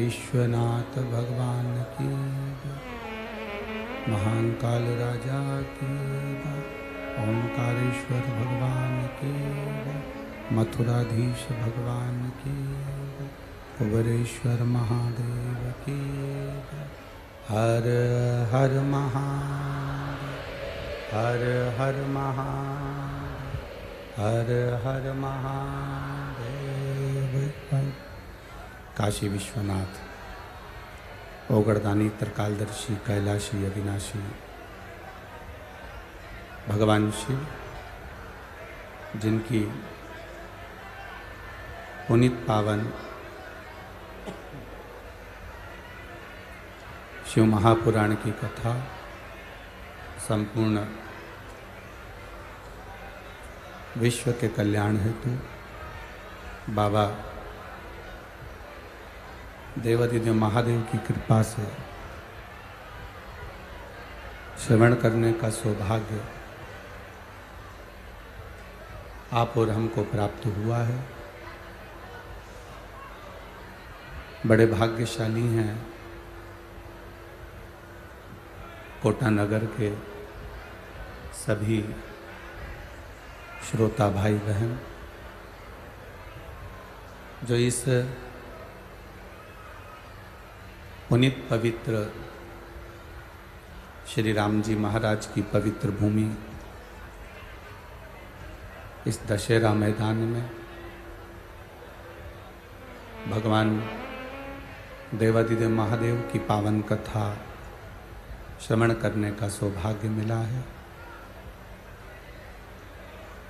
विश्वनाथ भगवान की, महान काल राजा की, ओंकारेश्वर भगवान की, मथुराधीश भगवान की, कुबेरेश्वर महादेव की। हर हर महादेव, हर हर महादेव, हर हर महादेव। काशी विश्वनाथ, ओगड़दानी, त्रिकालदर्शी, कैलाशी, अविनाशी भगवान शिव, जिनकी पुनीत पावन शिव महापुराण की कथा संपूर्ण विश्व के कल्याण हेतु बाबा देवादिदेव महादेव की कृपा से श्रवण करने का सौभाग्य आप और हमको प्राप्त हुआ है। बड़े भाग्यशाली हैं कोटा नगर के सभी श्रोता भाई बहन, जो इस पुनीत पवित्र श्री राम जी महाराज की पवित्र भूमि, इस दशहरा मैदान में भगवान देवादिदेव महादेव की पावन कथा श्रवण करने का सौभाग्य मिला है।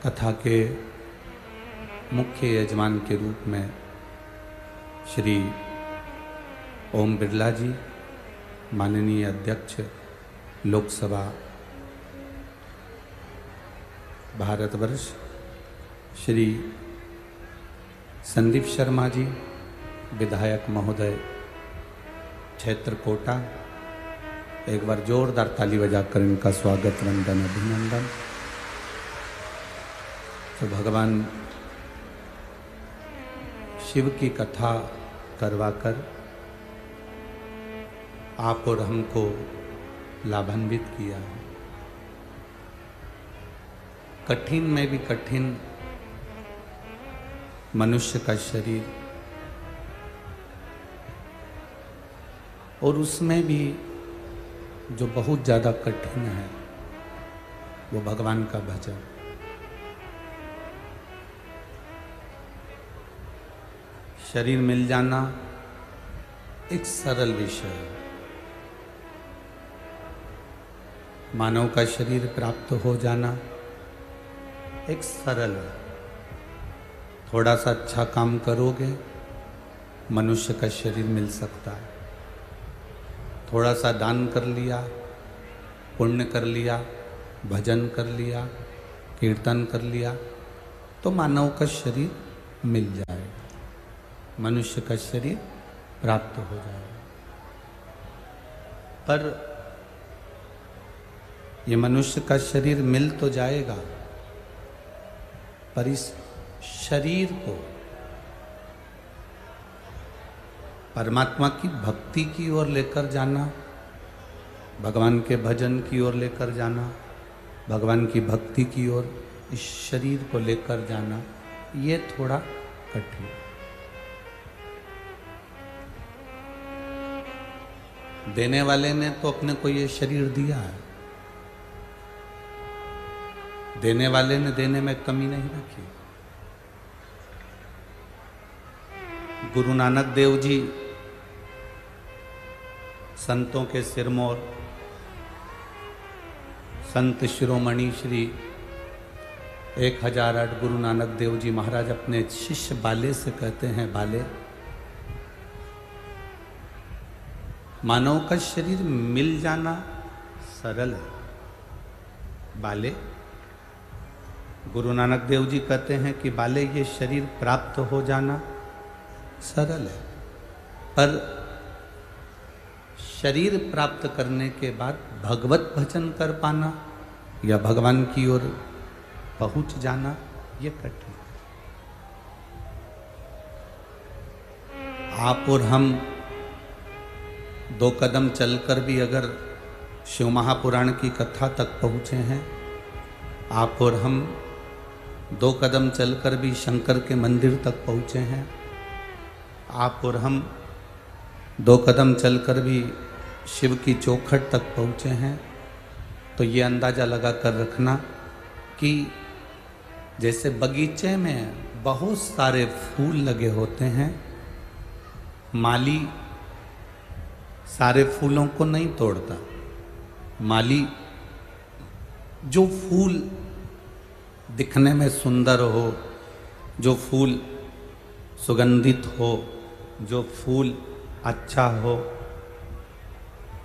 कथा के मुख्य यजमान के रूप में श्री ओम बिरला जी, माननीय अध्यक्ष लोकसभा भारतवर्ष, श्री संदीप शर्मा जी, विधायक महोदय क्षेत्र कोटा, एक बार जोरदार ताली बजाकर इनका स्वागत, वंदन, अभिनंदन। तो भगवान शिव की कथा करवाकर आप और हमको लाभान्वित किया है। कठिन में भी कठिन मनुष्य का शरीर, और उसमें भी जो बहुत ज़्यादा कठिन है वो भगवान का भजन। शरीर मिल जाना एक सरल विषय है। मानव का शरीर प्राप्त हो जाना एक सरल है। थोड़ा सा अच्छा काम करोगे मनुष्य का शरीर मिल सकता है। थोड़ा सा दान कर लिया, पुण्य कर लिया, भजन कर लिया, कीर्तन कर लिया, तो मानव का शरीर मिल जाएगा, मनुष्य का शरीर प्राप्त हो जाएगा। पर ये मनुष्य का शरीर मिल तो जाएगा, पर इस शरीर को परमात्मा की भक्ति की ओर लेकर जाना, भगवान के भजन की ओर लेकर जाना, भगवान की भक्ति की ओर इस शरीर को लेकर जाना, ये थोड़ा कठिन। देने वाले ने तो अपने को ये शरीर दिया है, देने वाले ने देने में कमी नहीं रखी। गुरु नानक देव जी संतों के सिरमौर, संत शिरोमणि श्री 1008 गुरु नानक देव जी महाराज अपने शिष्य बाले से कहते हैं, बाले, मानव का शरीर मिल जाना सरल है। बाले, गुरु नानक देव जी कहते हैं कि बाले, ये शरीर प्राप्त हो जाना सरल है, पर शरीर प्राप्त करने के बाद भगवत भजन कर पाना या भगवान की ओर पहुंच जाना, ये कठिन। आप और हम 2 कदम चलकर भी अगर शिव महापुराण की कथा तक पहुँचे हैं, आप और हम 2 कदम चलकर भी शंकर के मंदिर तक पहुँचे हैं, आप और हम 2 कदम चलकर भी शिव की चौखट तक पहुँचे हैं, तो ये अंदाज़ा लगा कर रखना कि जैसे बगीचे में बहुत सारे फूल लगे होते हैं, माली सारे फूलों को नहीं तोड़ता। माली जो फूल दिखने में सुंदर हो, जो फूल सुगंधित हो, जो फूल अच्छा हो,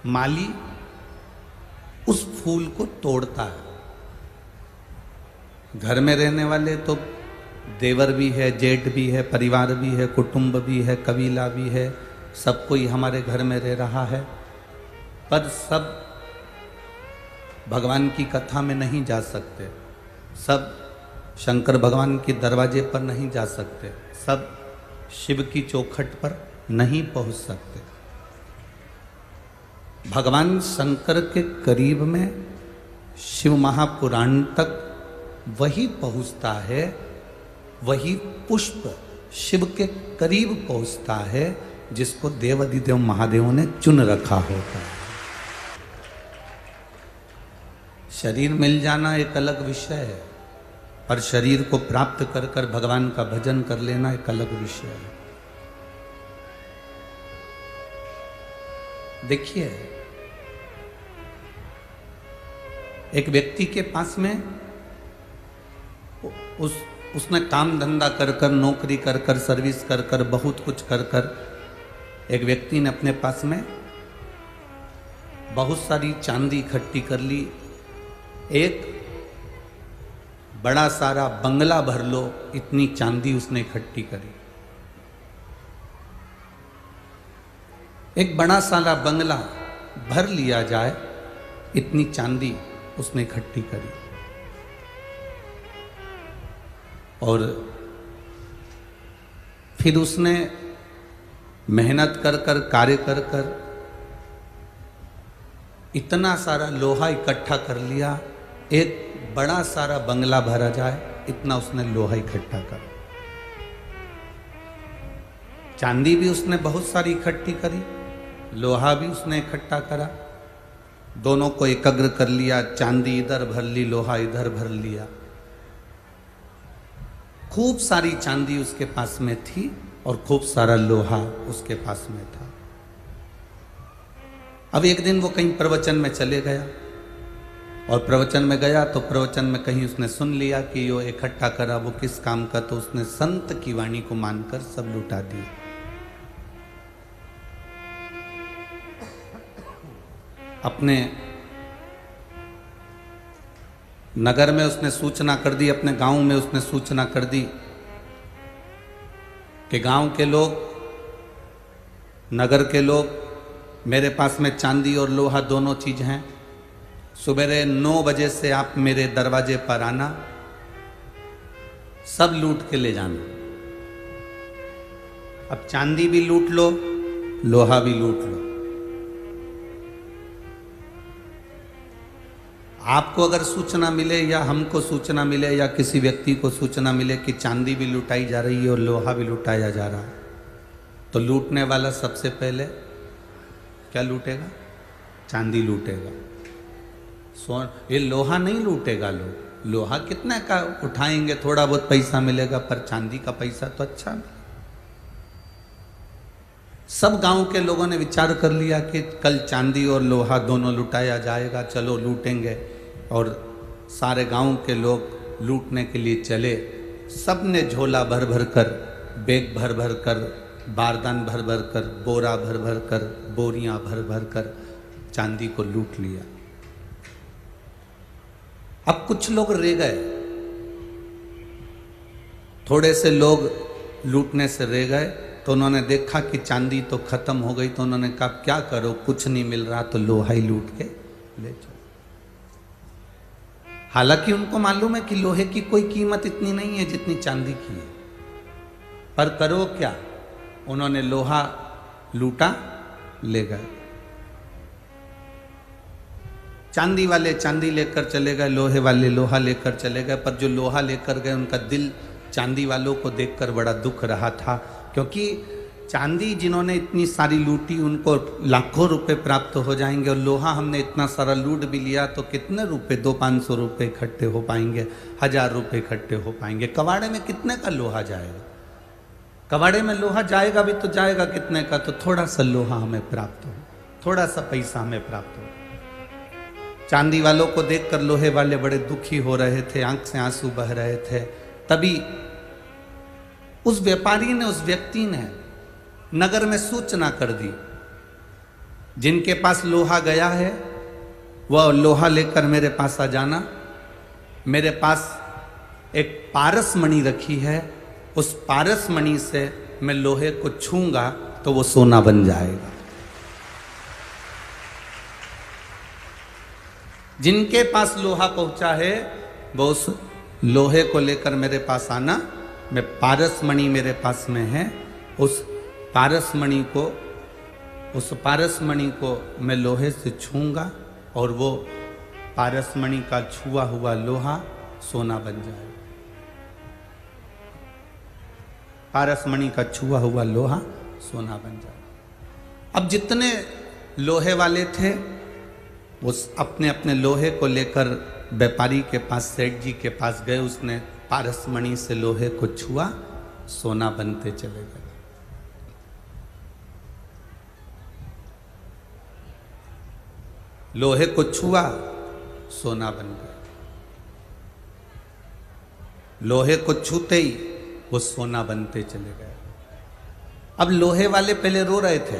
माली उस फूल को तोड़ता है। घर में रहने वाले तो देवर भी है, जेठ भी है, परिवार भी है, कुटुंब भी है, कबीला भी है, सब कोई हमारे घर में रह रहा है, पर सब भगवान की कथा में नहीं जा सकते, सब शंकर भगवान के दरवाजे पर नहीं जा सकते, सब शिव की चौखट पर नहीं पहुंच सकते। भगवान शंकर के करीब में शिव महापुराण तक वही पहुंचता है, वही पुष्प शिव के करीब पहुंचता है जिसको देवाधिदेव महादेव ने चुन रखा होता है। शरीर मिल जाना एक अलग विषय है, पर शरीर को प्राप्त कर कर भगवान का भजन कर लेना एक अलग विषय है। देखिए, एक व्यक्ति के पास में उसने काम धंधा कर कर, नौकरी कर कर, सर्विस कर कर, बहुत कुछ कर कर, एक व्यक्ति ने अपने पास में बहुत सारी चांदी इकट्ठी कर ली। एक बड़ा सारा बंगला भर लो, इतनी चांदी उसने इकट्ठी करी। एक बड़ा सारा बंगला भर लिया जाए, इतनी चांदी उसने इकट्ठी करी। और फिर उसने मेहनत कर कर, कार्य कर कर इतना सारा लोहा इकट्ठा कर लिया, एक बड़ा सारा बंगला भरा जाए, इतना उसने लोहा इकट्ठा कर। चांदी भी उसने बहुत सारी इकट्ठी करी, लोहा भी उसने इकट्ठा करा, दोनों को एकाग्र कर लिया। चांदी इधर भर ली, लोहा इधर भर लिया। खूब सारी चांदी उसके पास में थी और खूब सारा लोहा उसके पास में था। अब एक दिन वो कहीं प्रवचन में चले गया, और प्रवचन में गया तो प्रवचन में कहीं उसने सुन लिया कि यो इकट्ठा करा वो किस काम का, तो उसने संत की वाणी को मानकर सब लुटा दिए। अपने नगर में उसने सूचना कर दी, अपने गांव में उसने सूचना कर दी कि गांव के लोग, नगर के लोग, मेरे पास में चांदी और लोहा दोनों चीज हैं। सुबह 9 बजे से आप मेरे दरवाजे पर आना, सब लूट के ले जाना। अब चांदी भी लूट लो, लोहा भी लूट लो। आपको अगर सूचना मिले या हमको सूचना मिले या किसी व्यक्ति को सूचना मिले कि चांदी भी लुटाई जा रही है और लोहा भी लुटाया जा रहा है, तो लूटने वाला सबसे पहले क्या लूटेगा? चांदी लूटेगा। ये लोहा नहीं लूटेगा। लोग लोहा कितने का उठाएंगे, थोड़ा बहुत पैसा मिलेगा, पर चांदी का पैसा तो अच्छा मिलेगा। सब गांव के लोगों ने विचार कर लिया कि कल चांदी और लोहा दोनों लुटाया जाएगा, चलो लूटेंगे। और सारे गांव के लोग लूटने के लिए चले। सब ने झोला भर भर कर, बैग भर भर कर, बारदान भर भर कर, बोरा भर भर कर, बोरियां भर भर कर चांदी को लूट लिया। अब कुछ लोग रह गए, थोड़े से लोग लूटने से रह गए, तो उन्होंने देखा कि चांदी तो खत्म हो गई, तो उन्होंने कहा क्या करो, कुछ नहीं मिल रहा तो लोहा ही लूट के ले चलो। हालांकि उनको मालूम है कि लोहे की कोई कीमत इतनी नहीं है जितनी चांदी की है, पर करो क्या, उन्होंने लोहा लूटा, ले गए। चांदी वाले चांदी लेकर चले गए, लोहे वाले लोहा लेकर चले गए, पर जो लोहा लेकर गए उनका दिल चांदी वालों को देखकर बड़ा दुख रहा था, क्योंकि चांदी जिन्होंने इतनी सारी लूटी उनको लाखों रुपए प्राप्त हो जाएंगे, और लोहा हमने इतना सारा लूट भी लिया तो कितने रुपए, 200-500 रुपये इकट्ठे हो पाएंगे, 1000 रुपये इकट्ठे हो पाएंगे। कबाड़े में कितने का लोहा जाएगा? कबाड़े में लोहा जाएगा भी तो जाएगा कितने का? तो थोड़ा सा लोहा हमें प्राप्त हो, थोड़ा सा पैसा हमें प्राप्त हो। चांदी वालों को देखकर लोहे वाले बड़े दुखी हो रहे थे, आंख से आंसू बह रहे थे। तभी उस व्यापारी ने, उस व्यक्ति ने नगर में सूचना कर दी, जिनके पास लोहा गया है वह लोहा लेकर मेरे पास आ जाना। मेरे पास एक पारस मणि रखी है, उस पारस मणि से मैं लोहे को छूंगा तो वो सोना बन जाएगा। जिनके पास लोहा पहुंचा है वो उस लोहे को लेकर मेरे पास आना। मैं पारस मणि मेरे पास में है, उस पारस मणि को मैं लोहे से छूंगा और वो पारस मणि का छुआ हुआ लोहा सोना बन जाएगा। पारस मणि का छुआ हुआ लोहा सोना बन जाएगा। अब जितने लोहे वाले थे वो अपने अपने लोहे को लेकर व्यापारी के पास, सेठ जी के पास गए। उसने पारस मणि से लोहे को छुआ, सोना बनते चले गए। लोहे को छुआ, सोना बन गया। लोहे को छूते ही वो सोना बनते चले गए। अब लोहे वाले पहले रो रहे थे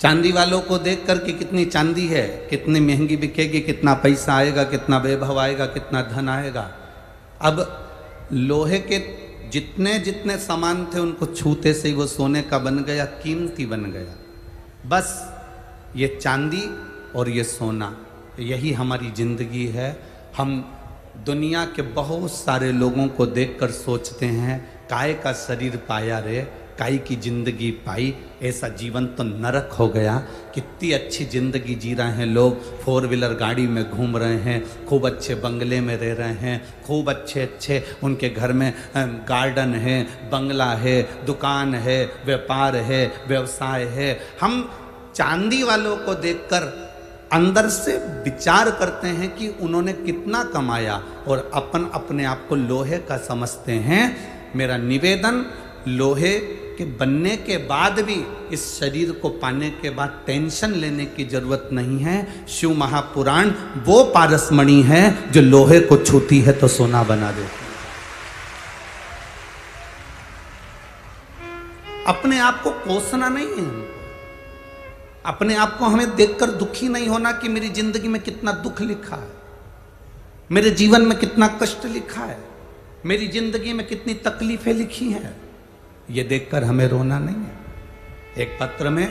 चांदी वालों को देखकर कि कितनी चांदी है, कितनी महंगी बिकेगी, कितना पैसा आएगा, कितना वैभव आएगा, कितना धन आएगा। अब लोहे के जितने जितने सामान थे उनको छूते से ही वो सोने का बन गया, कीमती बन गया। बस ये चांदी और ये सोना, यही हमारी जिंदगी है। हम दुनिया के बहुत सारे लोगों को देखकर सोचते हैं काय का शरीर पाया रे, काय की जिंदगी पाई, ऐसा जीवन तो नरक हो गया। कितनी अच्छी जिंदगी जी रहे हैं लोग, 4 व्हीलर गाड़ी में घूम रहे हैं, खूब अच्छे बंगले में रह रहे हैं, खूब अच्छे उनके घर में गार्डन है, बंगला है, दुकान है, व्यापार है, व्यवसाय है। हम चांदी वालों को देखकर अंदर से विचार करते हैं कि उन्होंने कितना कमाया और अपन अपने आप को लोहे का समझते हैं। मेरा निवेदन, लोहे के बनने के बाद भी इस शरीर को पाने के बाद टेंशन लेने की जरूरत नहीं है। शिव महापुराण वो पारस मणि है जो लोहे को छूती है तो सोना बना देती है। अपने आप को कोसना नहीं है हमको, अपने आप को हमें देखकर दुखी नहीं होना कि मेरी जिंदगी में कितना दुख लिखा है, मेरे जीवन में कितना कष्ट लिखा है, मेरी जिंदगी में कितनी तकलीफें लिखी हैं, ये देखकर हमें रोना नहीं है। एक पत्र में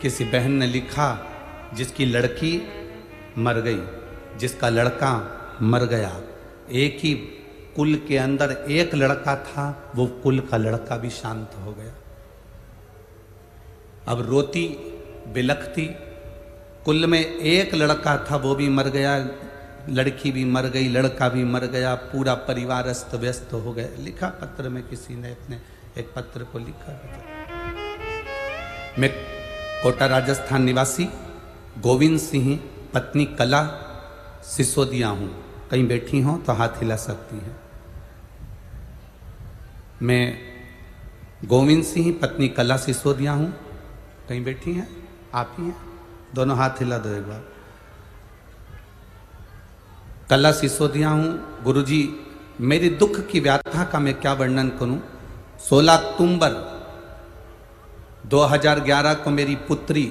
किसी बहन ने लिखा जिसकी लड़की मर गई, जिसका लड़का मर गया, एक ही कुल के अंदर एक लड़का था, वो कुल का लड़का भी शांत हो गया। अब रोती बिलखती, कुल में एक लड़का था वो भी मर गया, लड़की भी मर गई, लड़का भी मर गया, पूरा परिवार अस्त व्यस्त हो गया। लिखा पत्र में किसी ने अपने एक पत्र को लिखा। मैं कोटा राजस्थान निवासी गोविंद सिंह पत्नी कला सिसोदिया हूँ। कहीं बैठी हो तो हाथ हिला सकती हैं। मैं गोविंद सिंह पत्नी कला सिसोदिया हूँ। कहीं बैठी हैं? आप ही हैं? दोनों हाथ हिला दो एक बार। कला सिसोदिया हूँ। गुरुजी, मेरी दुख की व्याथा का मैं क्या वर्णन करूं। 16 अक्टूबर 2011 को मेरी पुत्री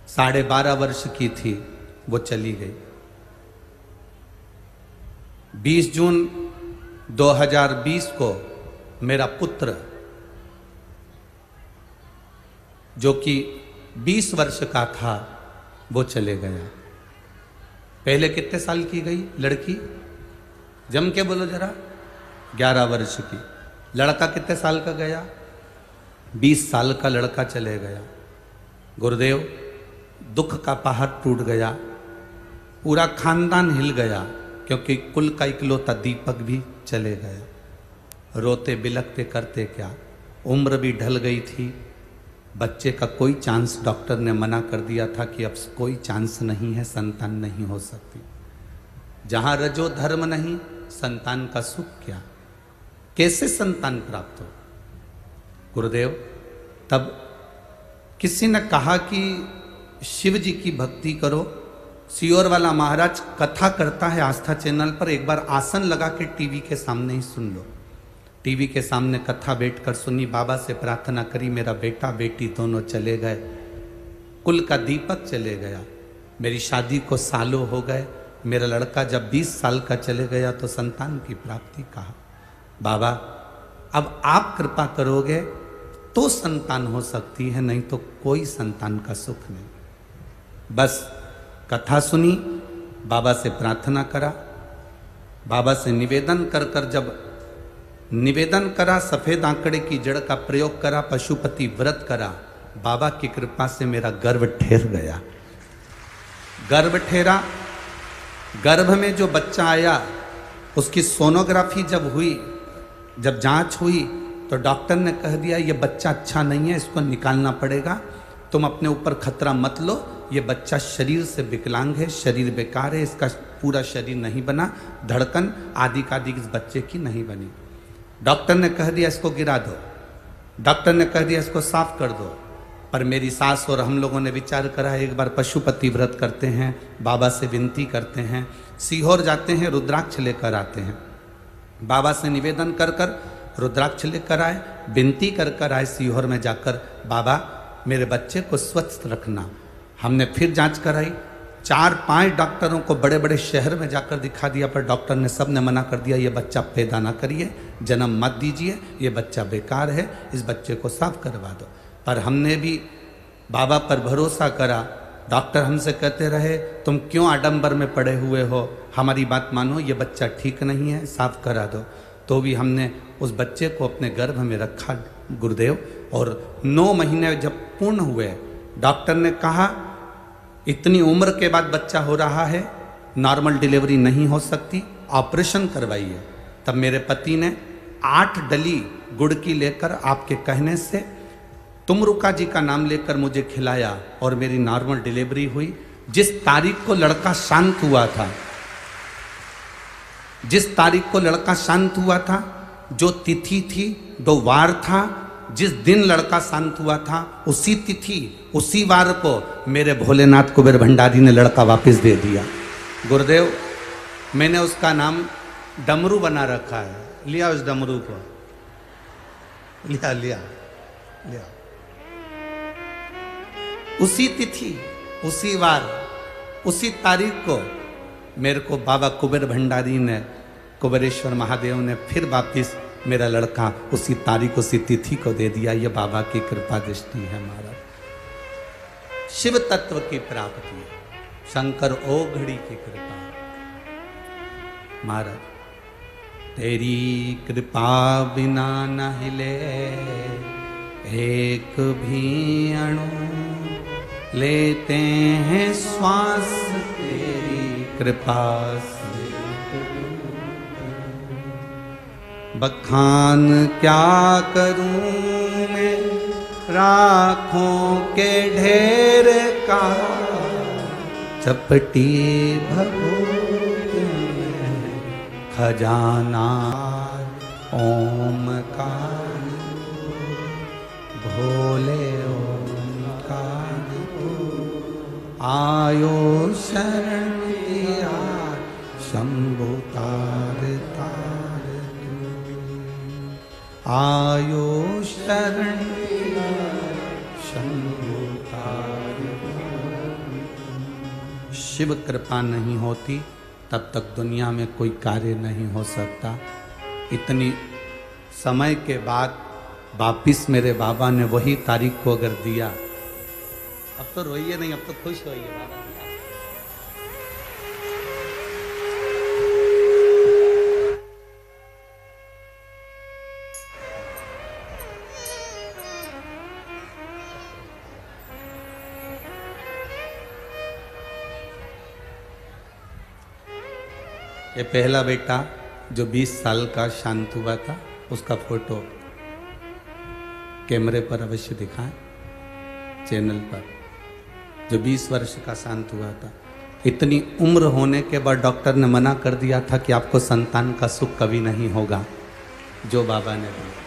12.5 वर्ष की थी, वो चली गई। 20 जून 2020 को मेरा पुत्र जो कि 20 वर्ष का था वो चले गया। पहले कितने साल की गई लड़की? जम के बोलो जरा। 11 वर्ष की। लड़का कितने साल का गया? 20 साल का लड़का चले गया। गुरुदेव, दुख का पहाड़ टूट गया, पूरा खानदान हिल गया, क्योंकि कुल का इकलौता दीपक भी चले गया। रोते बिलखते करते क्या, उम्र भी ढल गई थी, बच्चे का कोई चांस, डॉक्टर ने मना कर दिया था कि अब कोई चांस नहीं है, संतान नहीं हो सकती। जहां रजो धर्म नहीं, संतान का सुख क्या, कैसे संतान प्राप्त हो। गुरुदेव, तब किसी ने कहा कि शिव जी की भक्ति करो। सियोर वाला महाराज कथा करता है आस्था चैनल पर, एक बार आसन लगा के टीवी के सामने ही सुन लो। टीवी के सामने कथा बैठकर सुनी, बाबा से प्रार्थना करी, मेरा बेटा बेटी दोनों चले गए, कुल का दीपक चले गया, मेरी शादी को सालों हो गए, मेरा लड़का जब 20 साल का चले गया तो संतान की प्राप्ति कहा। बाबा अब आप कृपा करोगे तो संतान हो सकती है, नहीं तो कोई संतान का सुख नहीं। बस कथा सुनी, बाबा से प्रार्थना करा, बाबा से निवेदन कर कर जब निवेदन करा, सफेद आंकड़े की जड़ का प्रयोग करा, पशुपति व्रत करा, बाबा की कृपा से मेरा गर्भ ठहर गया। गर्भ ठहरा, गर्भ में जो बच्चा आया उसकी सोनोग्राफी जब हुई, जब जांच हुई तो डॉक्टर ने कह दिया ये बच्चा अच्छा नहीं है, इसको निकालना पड़ेगा, तुम अपने ऊपर खतरा मत लो, ये बच्चा शरीर से विकलांग है, शरीर बेकार है, इसका पूरा शरीर नहीं बना, धड़कन आदि का आदि इस बच्चे की नहीं बनी। डॉक्टर ने कह दिया इसको गिरा दो, डॉक्टर ने कह दिया इसको साफ कर दो। पर मेरी सास और हम लोगों ने विचार करा, एक बार पशुपति व्रत करते हैं, बाबा से विनती करते हैं, सीहोर जाते हैं, रुद्राक्ष लेकर आते हैं, बाबा से निवेदन कर कर रुद्राक्ष लेकर आए, विनती कर कर आए सीहोर में जाकर, बाबा मेरे बच्चे को स्वस्थ रखना। हमने फिर जांच कराई, 4-5 डॉक्टरों को बड़े बड़े शहर में जाकर दिखा दिया, पर डॉक्टर ने सब ने मना कर दिया, ये बच्चा पैदा ना करिए, जन्म मत दीजिए, ये बच्चा बेकार है, इस बच्चे को साफ करवा दो। पर हमने भी बाबा पर भरोसा करा। डॉक्टर हमसे कहते रहे तुम क्यों आडंबर में पड़े हुए हो, हमारी बात मानो, ये बच्चा ठीक नहीं है, साफ करा दो। तो भी हमने उस बच्चे को अपने गर्भ में रखा गुरुदेव, और 9 महीने जब पूर्ण हुए, डॉक्टर ने कहा इतनी उम्र के बाद बच्चा हो रहा है, नॉर्मल डिलीवरी नहीं हो सकती, ऑपरेशन करवाइए। तब मेरे पति ने 8 डली गुड़ की लेकर आपके कहने से तुमरुका जी का नाम लेकर मुझे खिलाया और मेरी नॉर्मल डिलीवरी हुई। जिस तारीख को लड़का शांत हुआ था, जिस तारीख को लड़का शांत हुआ था, जो तिथि थी, जो वार था, जिस दिन लड़का शांत हुआ था, उसी तिथि उसी वार को मेरे भोलेनाथ कुबेर भंडारी ने लड़का वापस दे दिया। गुरुदेव, मैंने उसका नाम डमरू बना रखा है, लिया उस डमरू को, लिया लिया लिया। उसी तिथि, उसी वार, उसी तारीख को मेरे को बाबा कुबेर भंडारी ने, कुबेरेश्वर महादेव ने फिर वापिस मेरा लड़का उसी तारीख, उसी तिथि को दे दिया। ये बाबा की कृपा दृष्टि है महाराज। शिव तत्व की प्राप्ति, शंकर ओघड़ी की कृपा। महाराज, तेरी कृपा बिना न हिले एक भी अणु, लेते हैं श्वास तेरी कृपा से। बखान क्या करूं मैं राखों के ढेर का, चपटी भभूत में खजाना ओमकार, भोले ओमकार आयो शरण दिया, शंभु तार तार आयो शरण दिया, शंभु तार तार। शिव कृपा नहीं होती तब तक दुनिया में कोई कार्य नहीं हो सकता। इतनी समय के बाद वापिस मेरे बाबा ने वही तारीख को अगर दिया, अब तो रोइए नहीं, अब तो खुश होइए बाबा। ये पहला बेटा जो 20 साल का शांत हुआ था, उसका फोटो कैमरे पर अवश्य दिखाएं चैनल पर। जो 20 वर्ष का शांत हुआ था, इतनी उम्र होने के बाद डॉक्टर ने मना कर दिया था कि आपको संतान का सुख कभी नहीं होगा, जो बाबा ने बोला।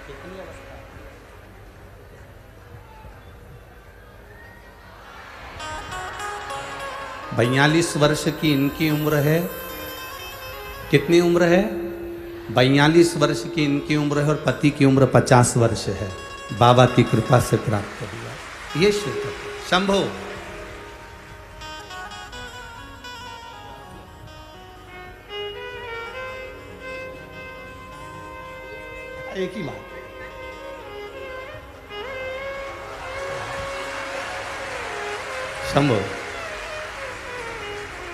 कितनी अवस्था? 42 वर्ष की इनकी उम्र है। कितनी उम्र है? 42 वर्ष की इनकी उम्र है और पति की उम्र 50 वर्ष है। बाबा की कृपा से प्राप्त हुआ ये शिव शंभो। एक ही बात, शंभो।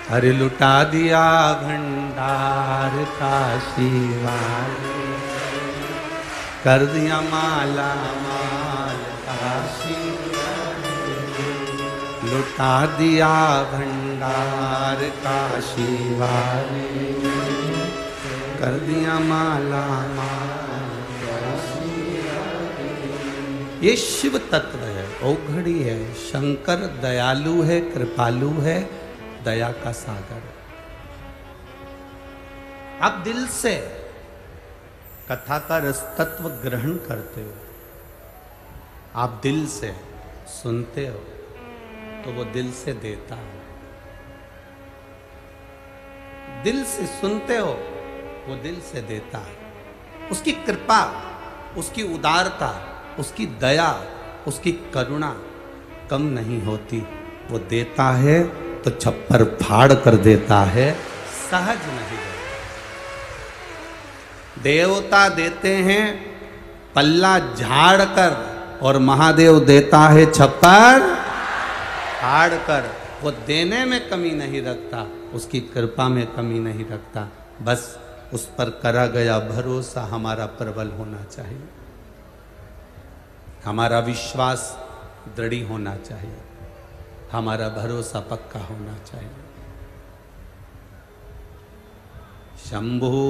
अरे लुटा दिया भंडार काशी वाले, कर दिया माला माल काशी वाले, लुटा दिया भंडार काशी वाले, कर दिया माला माल काशी वाले। ये शिव तत्व है, औघड़ी है। शंकर दयालु है, कृपालु है, दया का सागर। आप दिल से कथा का रस तत्व ग्रहण करते हो, आप दिल से सुनते हो तो वो दिल से देता है। दिल से सुनते हो वो दिल से देता है। उसकी कृपा, उसकी उदारता, उसकी दया, उसकी करुणा कम नहीं होती। वो देता है तो छप्पर फाड़ कर देता है, सहज नहीं देता। देवता देते हैं पल्ला झाड़ कर और महादेव देता है छप्पर फाड़ कर। वो देने में कमी नहीं रखता, उसकी कृपा में कमी नहीं रखता। बस उस पर करा गया भरोसा हमारा प्रबल होना चाहिए, हमारा विश्वास दृढ़ होना चाहिए, हमारा भरोसा पक्का होना चाहिए। शंभो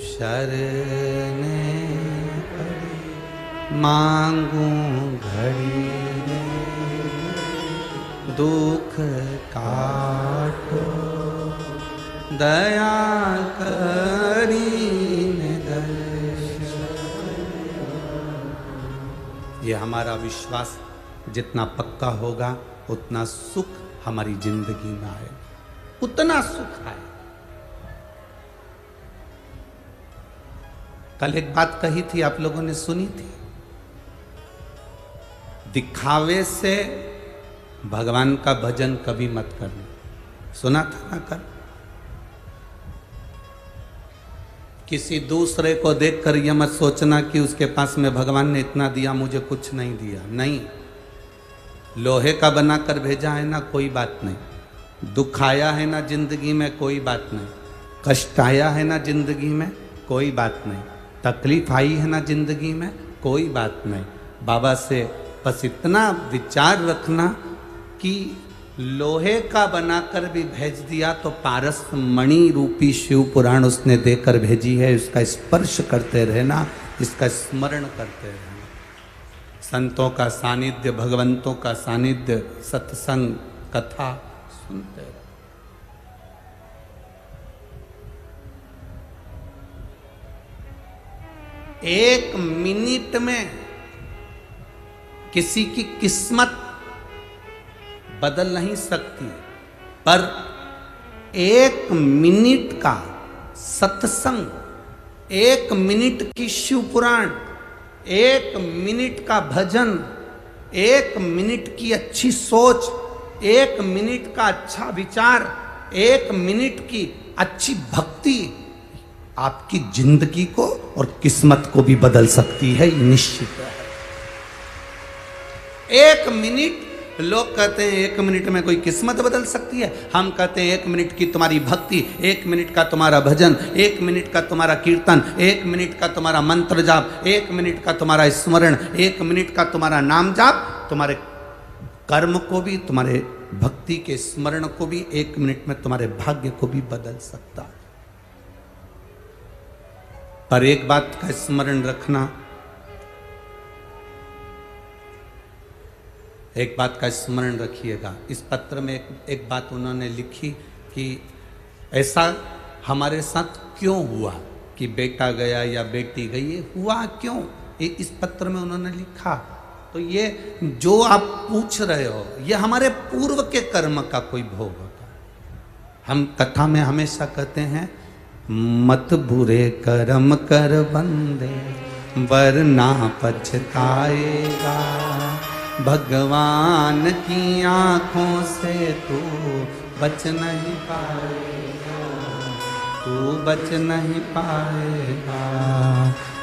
शरणे पड़ी मांगू घड़ी, दुख काटो दया करीने दर्शन। ये हमारा विश्वास जितना पक्का होगा उतना सुख हमारी जिंदगी में आए, उतना सुख आए। कल एक बात कही थी, आप लोगों ने सुनी थी। दिखावे से भगवान का भजन कभी मत करना। सुना था ना कल? किसी दूसरे को देखकर यह मत सोचना कि उसके पास में भगवान ने इतना दिया, मुझे कुछ नहीं दिया। नहीं, लोहे का बनाकर भेजा है ना, कोई बात नहीं। दुख आया है ना जिंदगी में, कोई बात नहीं। कष्ट आया है ना जिंदगी में, कोई बात नहीं। तकलीफ आई है ना जिंदगी में, कोई बात नहीं। बाबा से बस इतना विचार रखना कि लोहे का बनाकर भी भेज दिया तो पारस मणि रूपी शिव पुराण उसने देकर भेजी है। इसका स्पर्श करते रहना, इसका स्मरण करते रहना। संतों का सानिध्य, भगवंतों का सानिध्य, सत्संग, कथा सुनते रहो। एक मिनट में किसी की किस्मत बदल नहीं सकती, पर एक मिनट का सत्संग, एक मिनट की शिव पुराण, एक मिनट का भजन, एक मिनट की अच्छी सोच, एक मिनट का अच्छा विचार, एक मिनट की अच्छी भक्ति आपकी जिंदगी को और किस्मत को भी बदल सकती है, निश्चित है। एक मिनट, लोग कहते हैं 1 मिनट में कोई किस्मत बदल सकती है। हम कहते हैं 1 मिनट की तुम्हारी भक्ति, 1 मिनट का तुम्हारा भजन, 1 मिनट का तुम्हारा कीर्तन, 1 मिनट का तुम्हारा मंत्र जाप, 1 मिनट का तुम्हारा स्मरण, 1 मिनट का तुम्हारा नाम जाप तुम्हारे कर्म को भी, तुम्हारे भक्ति के स्मरण को भी 1 मिनट में तुम्हारे भाग्य को भी बदल सकता है। पर एक बात का स्मरण रखना, एक बात का स्मरण रखिएगा। इस पत्र में एक बात उन्होंने लिखी कि ऐसा हमारे साथ क्यों हुआ कि बेटा गया या बेटी गई, ये हुआ क्यों, ये इस पत्र में उन्होंने लिखा। तो ये जो आप पूछ रहे हो, ये हमारे पूर्व के कर्म का कोई भोग होता है। हम कथा में हमेशा कहते हैं, मत बुरे कर्म कर बंदे वरना पछताएगा, भगवान की आंखों से तू बच नहीं पाएगा, तू बच नहीं पाएगा।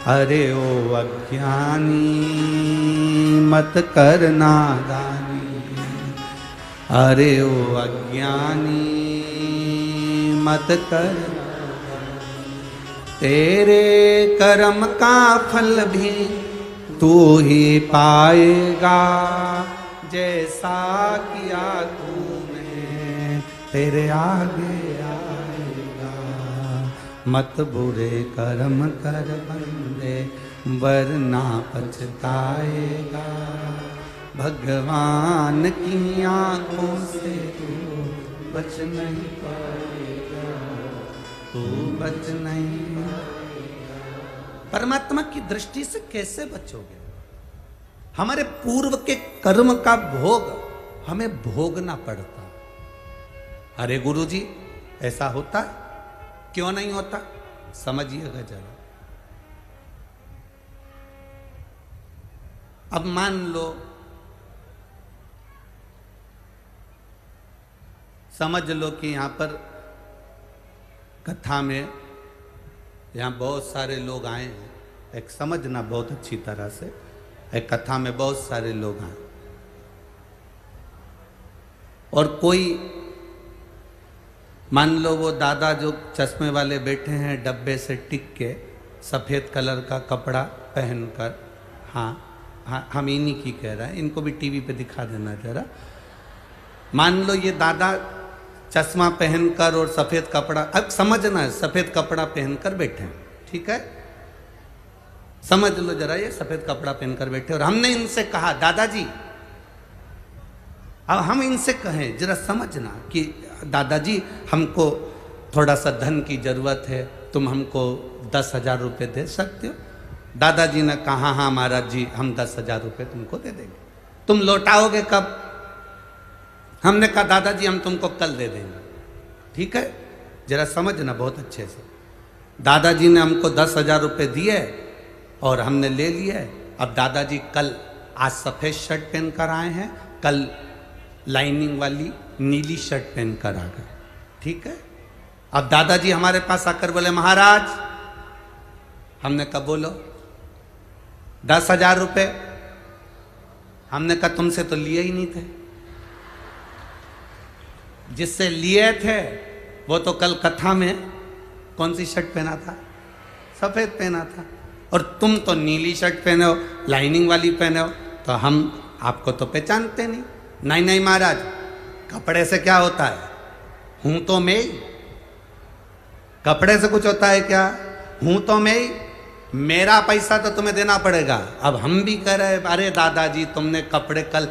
अरे ओ अज्ञानी मत कर नादानी, अरे ओ अज्ञानी मत कर, तेरे कर्म का फल भी तू ही पाएगा, जैसा किया तूने तेरे आगे आएगा। मत बुरे कर्म कर बंदे वरना पछताएगा, भगवान की आंखों से तू बच नहीं पाएगा, तू बच नहीं। परमात्मा की दृष्टि से कैसे बचोगे? हमारे पूर्व के कर्म का भोग हमें भोगना पड़ता। अरे गुरुजी ऐसा होता है? क्यों नहीं होता? समझिएगा जरा। अब मान लो, समझ लो कि यहां पर कथा में यहाँ बहुत सारे लोग आए हैं। एक समझना बहुत अच्छी तरह से, एक कथा में बहुत सारे लोग आए और कोई, मान लो वो दादा जो चश्मे वाले बैठे हैं डब्बे से टिक के, सफ़ेद कलर का कपड़ा पहनकर, हाँ हम इन्हीं की कह रहे हैं, इनको भी टीवी पे दिखा देना जरा। मान लो ये दादा चश्मा पहनकर और सफ़ेद कपड़ा, अब समझना है, सफ़ेद कपड़ा पहनकर बैठे हैं, ठीक है, समझ लो जरा, ये सफ़ेद कपड़ा पहनकर बैठे और हमने इनसे कहा दादाजी, अब हम इनसे कहें जरा समझना कि दादाजी हमको थोड़ा सा धन की ज़रूरत है, तुम हमको 10,000 रुपये दे सकते हो? दादाजी ने कहा हाँ महाराज जी, हम 10,000 रुपये तुमको दे देंगे। तुम लौटाओगे कब? हमने कहा दादाजी हम तुमको कल दे देंगे। ठीक है, जरा समझना बहुत अच्छे से। दादाजी ने हमको 10,000 रुपये दिए और हमने ले लिए। अब दादाजी कल, आज सफ़ेद शर्ट पहन कर आए हैं, कल लाइनिंग वाली नीली शर्ट पहन कर आ गए। ठीक है, अब दादाजी हमारे पास आकर बोले महाराज, हमने कहा बोलो, 10,000 रुपये। हमने कहा तुमसे तो लिए ही नहीं थे, जिससे लिए थे वो तो कल कथा में कौन सी शर्ट पहना था? सफ़ेद पहना था, और तुम तो नीली शर्ट पहने हो, लाइनिंग वाली पहने हो, तो हम आपको तो पहचानते नहीं। नहीं नहीं महाराज, कपड़े से क्या होता है? हूं तो मैं ही, कपड़े से कुछ होता है क्या? हूं तो मैं ही, मेरा पैसा तो तुम्हें देना पड़ेगा। अब हम भी कह रहे अरे दादाजी तुमने कपड़े कल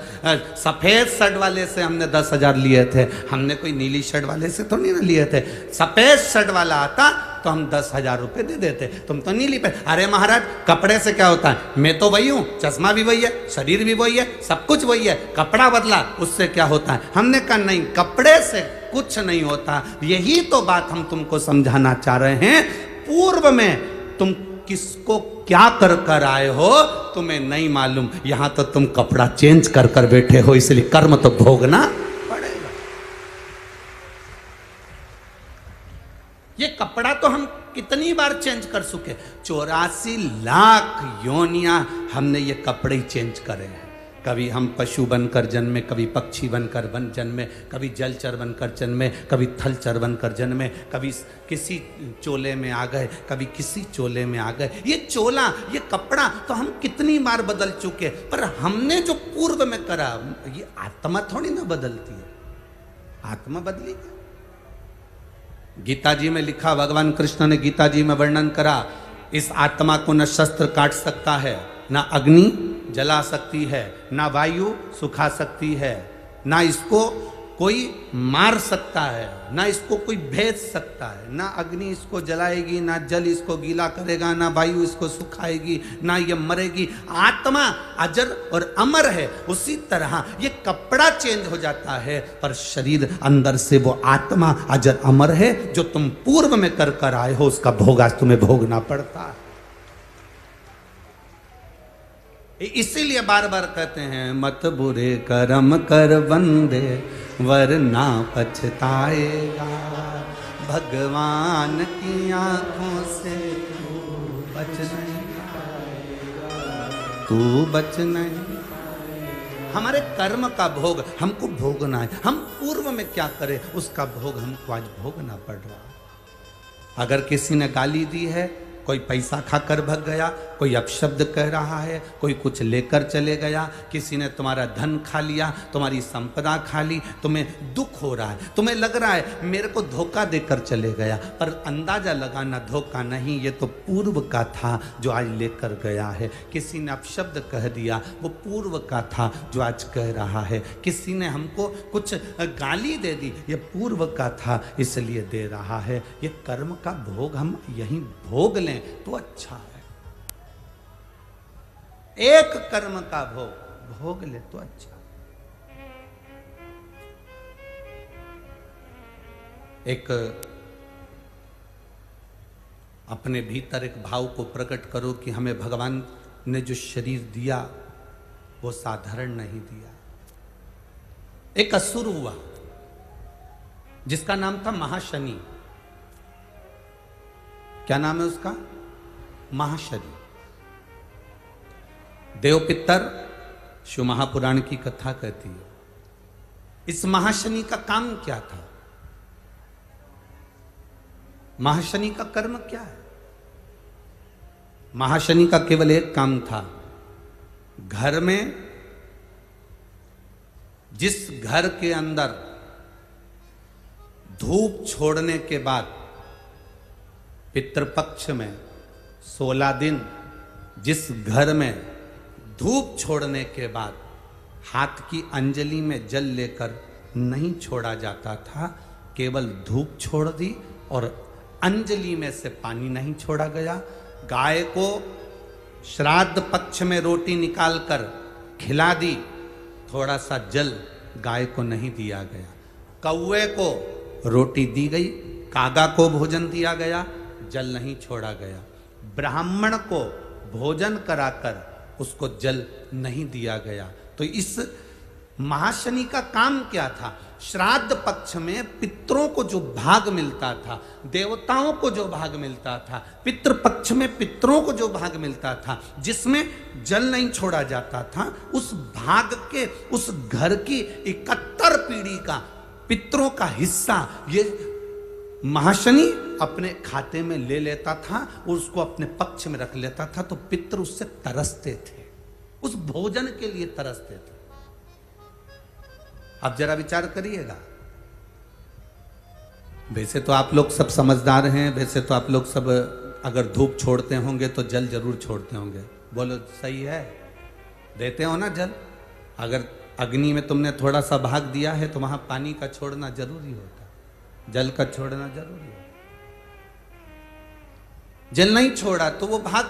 सफ़ेद शर्ट वाले से हमने 10,000 लिए थे, हमने कोई नीली शर्ट वाले से तो नहीं ना लिए थे। सफ़ेद शर्ट वाला आता तो हम 10,000 रुपये दे देते, तुम तो नीली पे। अरे महाराज कपड़े से क्या होता है? मैं तो वही हूँ, चश्मा भी वही है, शरीर भी वही है, सब कुछ वही है, कपड़ा बदला उससे क्या होता है? हमने कहा नहीं, कपड़े से कुछ नहीं होता। यही तो बात हम तुमको समझाना चाह रहे हैं। पूर्व में तुम किसको क्या कर कर आए हो तुम्हें नहीं मालूम, यहां तो तुम कपड़ा चेंज कर कर बैठे हो, इसलिए कर्म तो भोगना पड़ेगा। ये कपड़ा तो हम कितनी बार चेंज कर चुके, 84 लाख योनियां हमने ये कपड़े ही चेंज करे हैं। कभी हम पशु बनकर जन्मे, कभी पक्षी बनकर जन्मे, कभी जलचर बनकर जन्मे, कभी थलचर बनकर जन्मे, कभी किसी चोले में आ गए, कभी किसी चोले में आ गए। ये चोला, ये कपड़ा तो हम कितनी बार बदल चुके, पर हमने जो पूर्व में करा, ये आत्मा थोड़ी ना बदलती है। आत्मा बदली क्या? गीता जी में लिखा, भगवान कृष्ण ने गीता जी में वर्णन करा, इस आत्मा को न शस्त्र काट सकता है, ना अग्नि जला सकती है, ना वायु सुखा सकती है, ना इसको कोई मार सकता है, ना इसको कोई भेज सकता है। ना अग्नि इसको जलाएगी, ना जल इसको गीला करेगा, ना वायु इसको सुखाएगी, ना ये मरेगी। आत्मा अजर और अमर है। उसी तरह ये कपड़ा चेंज हो जाता है, पर शरीर अंदर से वो आत्मा अजर अमर है। जो तुम पूर्व में कर कर आए हो, उसका भोग आज तुम्हें भोगना पड़ता है। इसीलिए बार बार कहते हैं, मत बुरे कर्म कर बंदे वरना पछताएगा, भगवान की आंखों से तू बच नहीं पाएगा, तू बच नहीं। हमारे कर्म का भोग हमको भोगना है। हम पूर्व में क्या करें, उसका भोग हमको आज भोगना पड़ रहा। अगर किसी ने गाली दी है, कोई पैसा खाकर भग गया, कोई अपशब्द कह रहा है, कोई कुछ लेकर चले गया, किसी ने तुम्हारा धन खा लिया, तुम्हारी संपदा खा ली, तुम्हें दुख हो रहा है, तुम्हें लग रहा है मेरे को धोखा देकर चले गया, पर अंदाजा लगाना धोखा नहीं, ये तो पूर्व का था जो आज लेकर गया है। किसी ने अपशब्द कह दिया, वो पूर्व का था जो आज कह रहा है। किसी ने हमको कुछ गाली दे दी, ये पूर्व का था इसलिए दे रहा है। ये कर्म का भोग हम यहीं भोग लें तो अच्छा है। एक कर्म का भोग भोग ले तो अच्छा। एक अपने भीतर एक भाव को प्रकट करो कि हमें भगवान ने जो शरीर दिया वो साधारण नहीं दिया। एक असुर हुआ जिसका नाम था महाशनि। क्या नाम है उसका? महाशनि। देवपितर शिव महापुराण की कथा कहती है। इस महाशनि का काम क्या था? महाशनि का कर्म क्या है? महाशनि का केवल एक काम था, घर में जिस घर के अंदर धूप छोड़ने के बाद पितृपक्ष में 16 दिन जिस घर में धूप छोड़ने के बाद हाथ की अंजलि में जल लेकर नहीं छोड़ा जाता था, केवल धूप छोड़ दी और अंजलि में से पानी नहीं छोड़ा गया। गाय को श्राद्ध पक्ष में रोटी निकालकर खिला दी, थोड़ा सा जल गाय को नहीं दिया गया। कौवे को रोटी दी गई, कागा को भोजन दिया गया, जल नहीं छोड़ा गया। ब्राह्मण को भोजन कराकर उसको जल नहीं दिया गया। तो इस महाशनि का काम क्या था? श्राद्ध पक्ष में पितरों को जो भाग मिलता था, देवताओं को जो भाग मिलता था, पितृ पक्ष में पितरों को जो भाग मिलता था, जिसमें जल नहीं छोड़ा जाता था, उस भाग के उस घर की 71 पीढ़ी का पितरों का हिस्सा ये महाशनि अपने खाते में ले लेता था और उसको अपने पक्ष में रख लेता था। तो पितृ उससे तरसते थे, उस भोजन के लिए तरसते थे। अब जरा विचार करिएगा। वैसे तो आप लोग सब समझदार हैं, वैसे तो आप लोग सब अगर धूप छोड़ते होंगे तो जल जरूर छोड़ते होंगे। बोलो सही है? देते हो ना जल? अगर अग्नि में तुमने थोड़ा सा भाग दिया है तो वहां पानी का छोड़ना जरूरी होता, जल का छोड़ना जरूरी है। जल नहीं छोड़ा तो वो भाग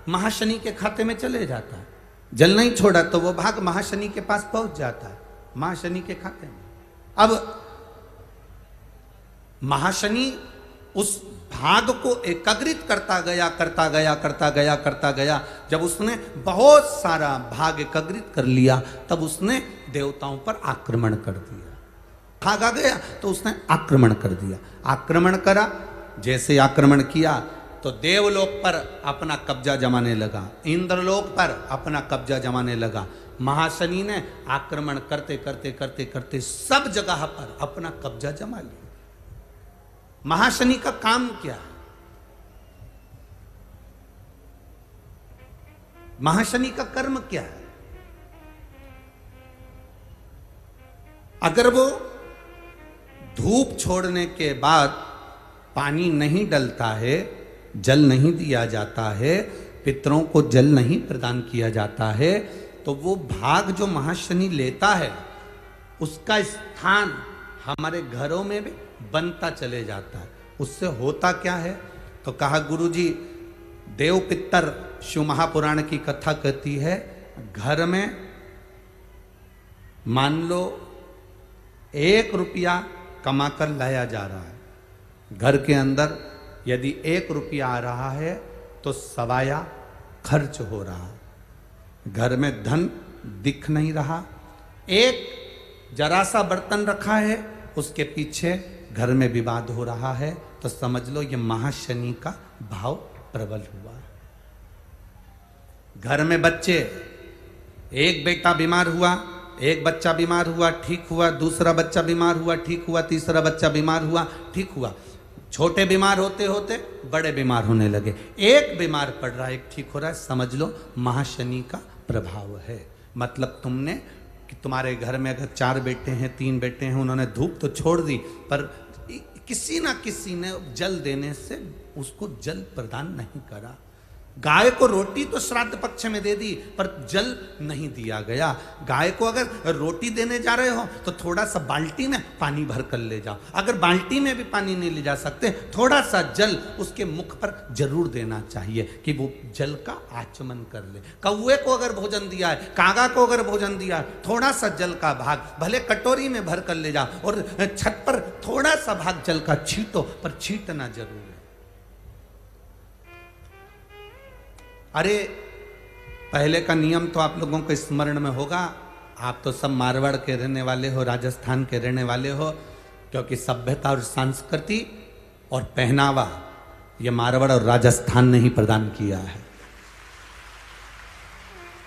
महाशनि के खाते में चले जाता है, जल नहीं छोड़ा तो वो भाग महाशनि के पास पहुंच जाता है, महाशनि के खाते में। अब महाशनि उस भाग को एकाग्रित करता गया करता गया करता गया करता गया। जब उसने बहुत सारा भाग एकाग्रित कर लिया तब उसने देवताओं पर आक्रमण कर दिया। भाग आ गया तो उसने आक्रमण कर दिया। आक्रमण करा, जैसे आक्रमण किया तो देवलोक पर अपना कब्जा जमाने लगा, इंद्रलोक पर अपना कब्जा जमाने लगा। महाशनि ने आक्रमण करते करते करते करते सब जगह पर अपना कब्जा जमा लिया। महाशनि का काम क्या है? महाशनि का कर्म क्या है? अगर वो धूप छोड़ने के बाद पानी नहीं डलता है, जल नहीं दिया जाता है, पितरों को जल नहीं प्रदान किया जाता है, तो वो भाग जो महाशनि लेता है उसका स्थान हमारे घरों में भी बनता चले जाता है। उससे होता क्या है? तो कहा गुरुजी, देव पितर शिव महापुराण की कथा कहती है, घर में मान लो 1 रुपया कमाकर लाया जा रहा है, घर के अंदर यदि 1 रुपया आ रहा है तो सवाया खर्च हो रहा है, घर में धन दिख नहीं रहा। एक जरा सा बर्तन रखा है, उसके पीछे घर में विवाद हो रहा है, तो समझ लो ये महाशनि का भाव प्रबल हुआ। घर में बच्चे, एक बेटा बीमार हुआ, एक बच्चा बीमार हुआ, ठीक हुआ, दूसरा बच्चा बीमार हुआ, ठीक हुआ, तीसरा बच्चा बीमार हुआ, ठीक हुआ, छोटे बीमार होते होते बड़े बीमार होने लगे, एक बीमार पड़ रहा है, एक ठीक हो रहा है, समझ लो महाशनि का प्रभाव है। मतलब तुमने कि तुम्हारे घर में अगर 4 बेटे हैं, 3 बेटे हैं, उन्होंने धूप तो छोड़ दी, पर किसी ना किसी ने जल देने से उसको जल प्रदान नहीं करा। गाय को रोटी तो श्राद्ध पक्ष में दे दी, पर जल नहीं दिया गया। गाय को अगर रोटी देने जा रहे हो तो थोड़ा सा बाल्टी में पानी भर कर ले जाओ, अगर बाल्टी में भी पानी नहीं ले जा सकते, थोड़ा सा जल उसके मुख पर जरूर देना चाहिए कि वो जल का आचमन कर ले। कौवे को अगर भोजन दिया है, कागा को अगर भोजन दिया है, थोड़ा सा जल का भाग भले कटोरी में भर कर ले जाओ और छत पर थोड़ा सा भाग जल का छींटो, पर छींटना जरूर है। अरे पहले का नियम तो आप लोगों को स्मरण में होगा, आप तो सब मारवाड़ के रहने वाले हो, राजस्थान के रहने वाले हो, क्योंकि सभ्यता और संस्कृति और पहनावा ये मारवाड़ और राजस्थान ने ही प्रदान किया है।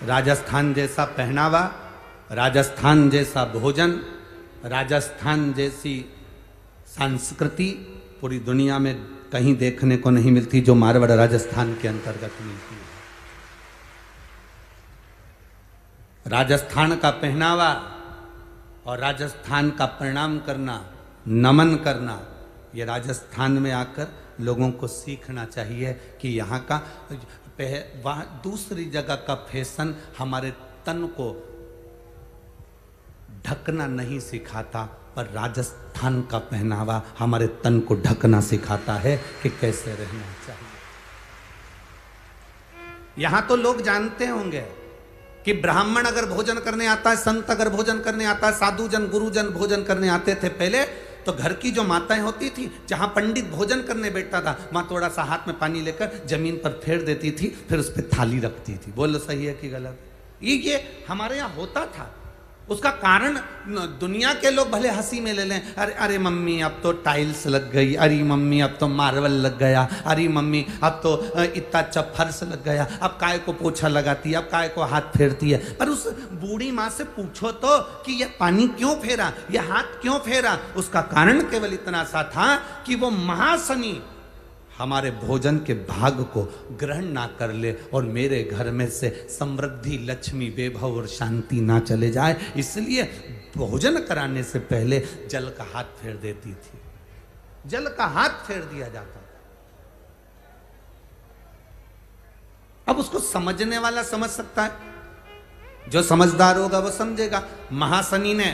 राजस्थान जैसा पहनावा, राजस्थान जैसा भोजन, राजस्थान जैसी संस्कृति पूरी दुनिया में कहीं देखने को नहीं मिलती जो मारवाड़ राजस्थान के अंतर्गत मिलती है। राजस्थान का पहनावा और राजस्थान का प्रणाम करना, नमन करना, ये राजस्थान में आकर लोगों को सीखना चाहिए कि यहाँ का वहाँ दूसरी जगह का फैशन हमारे तन को ढकना नहीं सिखाता, पर राजस्थान का पहनावा हमारे तन को ढकना सिखाता है कि कैसे रहना चाहिए। यहां तो लोग जानते होंगे कि ब्राह्मण अगर भोजन करने आता है, संत अगर भोजन करने आता है, साधु जन गुरुजन भोजन करने आते थे पहले, तो घर की जो माताएं होती थी, जहां पंडित भोजन करने बैठता था, वहां थोड़ा सा हाथ में पानी लेकर जमीन पर फेर देती थी, फिर उस पर थाली रखती थी। बोलो सही है कि गलत? ये हमारे यहाँ होता था। उसका कारण दुनिया के लोग भले हंसी में ले लें, अरे अरे मम्मी अब तो टाइल्स लग गई, अरे मम्मी अब तो मार्बल लग गया, अरे मम्मी अब तो इतना अच्छा फर्श लग गया, अब काय को पोछा लगाती है, अब काय को हाथ फेरती है। पर उस बूढ़ी माँ से पूछो तो कि ये पानी क्यों फेरा, ये हाथ क्यों फेरा? उसका कारण केवल इतना सा था कि वो महाशनि हमारे भोजन के भाग को ग्रहण ना कर ले और मेरे घर में से समृद्धि, लक्ष्मी, वैभव और शांति ना चले जाए, इसलिए भोजन कराने से पहले जल का हाथ फेर देती थी। जल का हाथ फेर दिया जाता था। अब उसको समझने वाला समझ सकता है, जो समझदार होगा वो समझेगा। महाशनि ने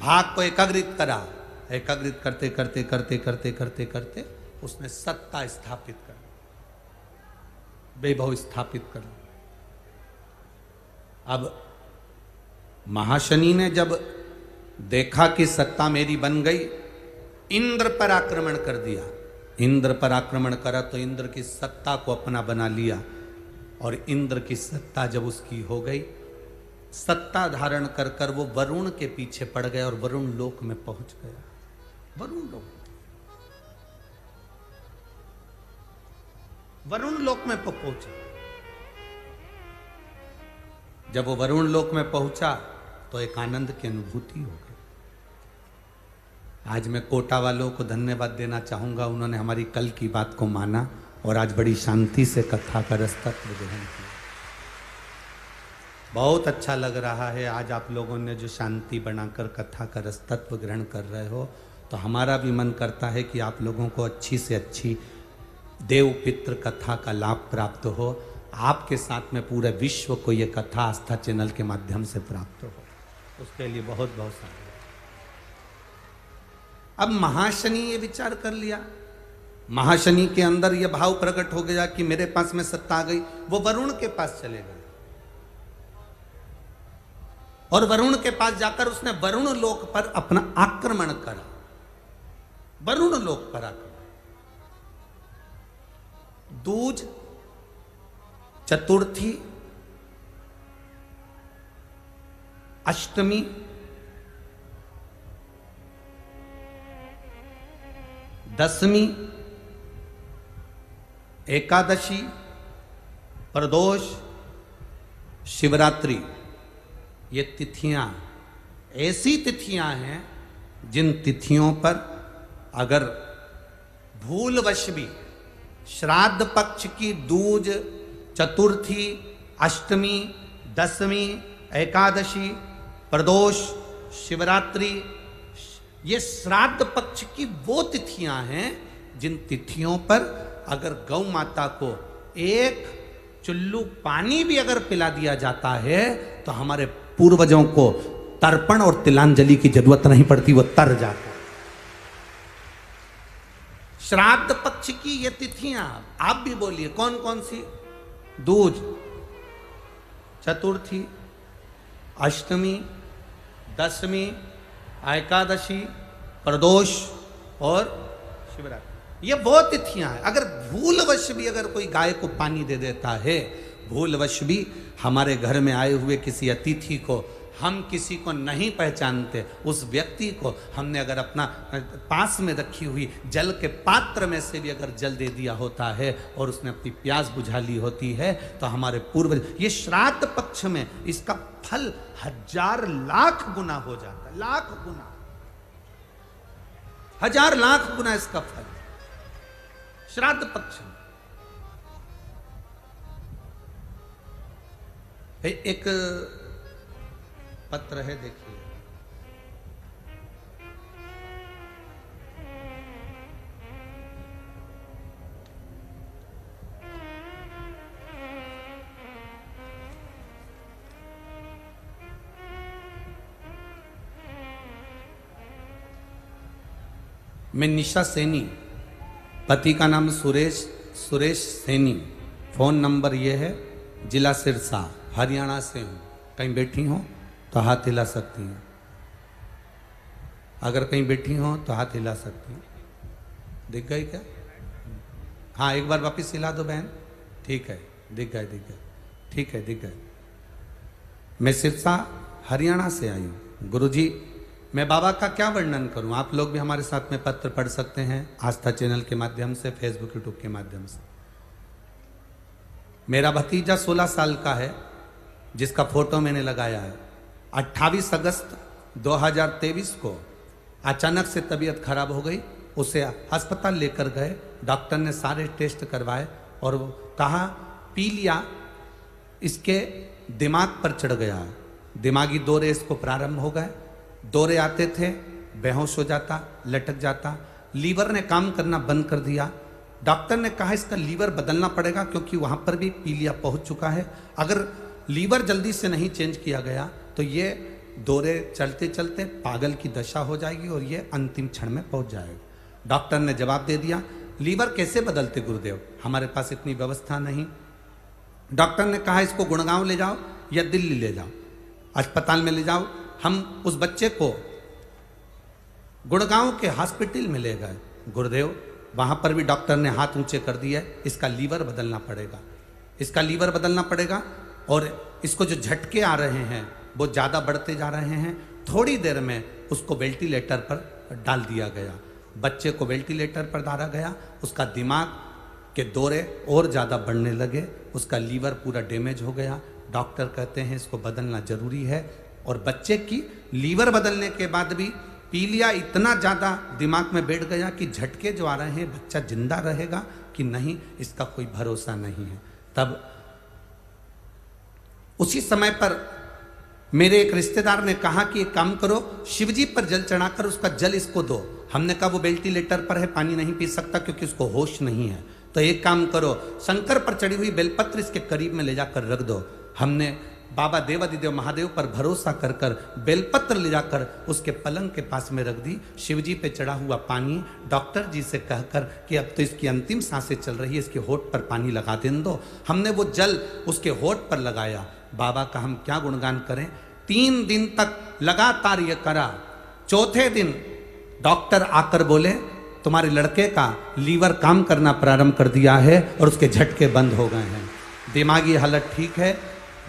भाग को एकाग्रित करा, एकाग्रित करते करते करते करते करते करते उसने सत्ता स्थापित कर, वैभव स्थापित कर। अब महाशनि ने जब देखा कि सत्ता मेरी बन गई, इंद्र पर आक्रमण कर दिया। इंद्र पर आक्रमण करा तो इंद्र की सत्ता को अपना बना लिया, और इंद्र की सत्ता जब उसकी हो गई, सत्ता धारण कर कर वो वरुण के पीछे पड़ गया और वरुण लोक में पहुंच गया। वरुण लोक, वरुण लोक में पहुंचा। जब वो वरुण लोक में पहुंचा तो एक आनंद की अनुभूति हो गई। आज मैं कोटा वालों को धन्यवाद देना चाहूंगा, उन्होंने हमारी कल की बात को माना और आज बड़ी शांति से कथा का रसतत्व ग्रहण किया। बहुत अच्छा लग रहा है आज आप लोगों ने जो शांति बनाकर कथा का रसतत्व ग्रहण कर रहे हो। तो हमारा भी मन करता है कि आप लोगों को अच्छी से अच्छी देव पितृ कथा का लाभ प्राप्त हो। आपके साथ में पूरे विश्व को ये कथा आस्था चैनल के माध्यम से प्राप्त हो, उसके लिए बहुत बहुत साधुवाद। अब महाशनि ये विचार कर लिया, महाशनि के अंदर ये भाव प्रकट हो गया कि मेरे पास में सत्ता आ गई। वो वरुण के पास चले गए और वरुण के पास जाकर उसने वरुण लोक पर अपना आक्रमण करा। वरुण लोक पर आक्रमण, दूज, चतुर्थी, अष्टमी, दशमी, एकादशी, प्रदोष, शिवरात्रि, ये तिथियां ऐसी तिथियां हैं जिन तिथियों पर अगर भूलवश भी श्राद्ध पक्ष की दूज, चतुर्थी, अष्टमी, दशमी, एकादशी, प्रदोष, शिवरात्रि, ये श्राद्ध पक्ष की वो तिथियां हैं जिन तिथियों पर अगर गौ माता को एक चुल्लू पानी भी अगर पिला दिया जाता है तो हमारे पूर्वजों को तर्पण और तिलांजलि की जरूरत नहीं पड़ती, वो तर जाते। श्राद्ध पक्ष की ये तिथियां आप भी बोलिए कौन कौन सी? दूज, चतुर्थी, अष्टमी, दशमी, एकादशी, प्रदोष और शिवरात्रि, ये वो तिथियां हैं। अगर भूलवश भी अगर कोई गाय को पानी दे देता है, भूलवश भी हमारे घर में आए हुए किसी अतिथि को, हम किसी को नहीं पहचानते, उस व्यक्ति को हमने अगर अपना पास में रखी हुई जल के पात्र में से भी अगर जल दे दिया होता है और उसने अपनी प्यास बुझा ली होती है, तो हमारे पूर्वज, ये श्राद्ध पक्ष में इसका फल 1000 लाख गुना हो जाता है। लाख गुना, 1000 लाख गुना इसका फल श्राद्ध पक्ष में। एक पत्र है, देखिए, मैं निशा सैनी, पति का नाम सुरेश सैनी, फोन नंबर ये है, जिला सिरसा, हरियाणा से हूँ। कहीं बैठी हो तो हाथ हिला सकती हैं, अगर कहीं बैठी हो तो हाथ हिला सकती हैं। दिख गई क्या? हाँ, एक बार वापस हिला दो बहन। ठीक है, दिख गए, दिख गए, ठीक है, दिख गए। मैं सिरसा हरियाणा से आई हूँ। गुरुजी, मैं बाबा का क्या वर्णन करूं? आप लोग भी हमारे साथ में पत्र पढ़ सकते हैं, आस्था चैनल के माध्यम से, फेसबुक यूट्यूब के माध्यम से। मेरा भतीजा 16 साल का है, जिसका फोटो मैंने लगाया है। 28 अगस्त 2023 को अचानक से तबीयत खराब हो गई, उसे अस्पताल लेकर गए। डॉक्टर ने सारे टेस्ट करवाए और वो कहा पीलिया इसके दिमाग पर चढ़ गया है, दिमागी दौरे इसको प्रारंभ हो गए। दौरे आते थे, बेहोश हो जाता, लटक जाता, लीवर ने काम करना बंद कर दिया। डॉक्टर ने कहा इसका लीवर बदलना पड़ेगा, क्योंकि वहां पर भी पीलिया पहुंच चुका है। अगर लीवर जल्दी से नहीं चेंज किया गया तो ये दौरे चलते चलते पागल की दशा हो जाएगी और ये अंतिम क्षण में पहुंच जाएगा। डॉक्टर ने जवाब दे दिया, लीवर कैसे बदलते गुरुदेव, हमारे पास इतनी व्यवस्था नहीं। डॉक्टर ने कहा इसको गुड़गांव ले जाओ या दिल्ली ले जाओ, अस्पताल में ले जाओ। हम उस बच्चे को गुड़गांव के हॉस्पिटल में ले गए। गुरुदेव, वहां पर भी डॉक्टर ने हाथ ऊंचे कर दिए, इसका लीवर बदलना पड़ेगा, इसका लीवर बदलना पड़ेगा। और इसको जो झटके आ रहे हैं वो ज़्यादा बढ़ते जा रहे हैं। थोड़ी देर में उसको वेंटिलेटर पर डाल दिया गया। बच्चे को वेंटिलेटर पर डाला गया, उसका दिमाग के दौरे और ज़्यादा बढ़ने लगे, उसका लीवर पूरा डैमेज हो गया। डॉक्टर कहते हैं इसको बदलना जरूरी है। और बच्चे की लीवर बदलने के बाद भी पीलिया इतना ज़्यादा दिमाग में बैठ गया कि झटके जो आ रहे हैं, बच्चा जिंदा रहेगा कि नहीं इसका कोई भरोसा नहीं है। तब उसी समय पर मेरे एक रिश्तेदार ने कहा कि एक काम करो, शिवजी पर जल चढ़ाकर उसका जल इसको दो। हमने कहा वो वेंटिलेटर पर है, पानी नहीं पी सकता क्योंकि उसको होश नहीं है। तो एक काम करो, शंकर पर चढ़ी हुई बेलपत्र इसके करीब में ले जाकर रख दो। हमने बाबा देवादिदेव महादेव पर भरोसा कर कर बेलपत्र ले जाकर उसके पलंग के पास में रख दी। शिवजी पे चढ़ा हुआ पानी डॉक्टर जी से कहकर कि अब तो इसकी अंतिम सांसें चल रही है, इसके होठ पर पानी लगा देने दो। हमने वो जल उसके होठ पर लगाया। बाबा का हम क्या गुणगान करें। 3 दिन तक लगातार ये करा। चौथे दिन डॉक्टर आकर बोले तुम्हारे लड़के का लीवर काम करना प्रारंभ कर दिया है और उसके झटके बंद हो गए हैं, दिमागी हालत ठीक है।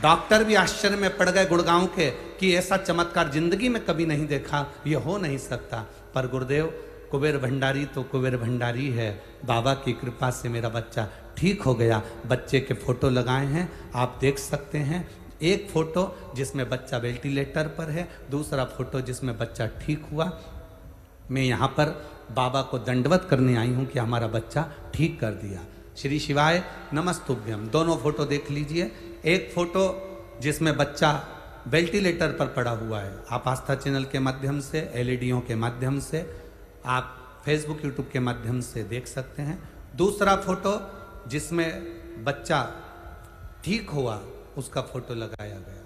डॉक्टर भी आश्चर्य में पड़ गए गुड़गांव के कि ऐसा चमत्कार जिंदगी में कभी नहीं देखा, ये हो नहीं सकता। पर गुरुदेव कुबेर भंडारी तो कुबेर भंडारी है, बाबा की कृपा से मेरा बच्चा ठीक हो गया। बच्चे के फोटो लगाए हैं, आप देख सकते हैं। एक फोटो जिसमें बच्चा वेंटिलेटर पर है, दूसरा फोटो जिसमें बच्चा ठीक हुआ। मैं यहाँ पर बाबा को दंडवत करने आई हूँ कि हमारा बच्चा ठीक कर दिया। श्री शिवाय नमस्तुभ्यम। दोनों फोटो देख लीजिए। एक फोटो जिसमें बच्चा वेंटिलेटर पर पड़ा हुआ है, आप आस्था चैनल के माध्यम से, एलईडीओं के माध्यम से, आप फेसबुक यूट्यूब के माध्यम से देख सकते हैं। दूसरा फोटो जिसमें बच्चा ठीक हुआ, उसका फोटो लगाया गया।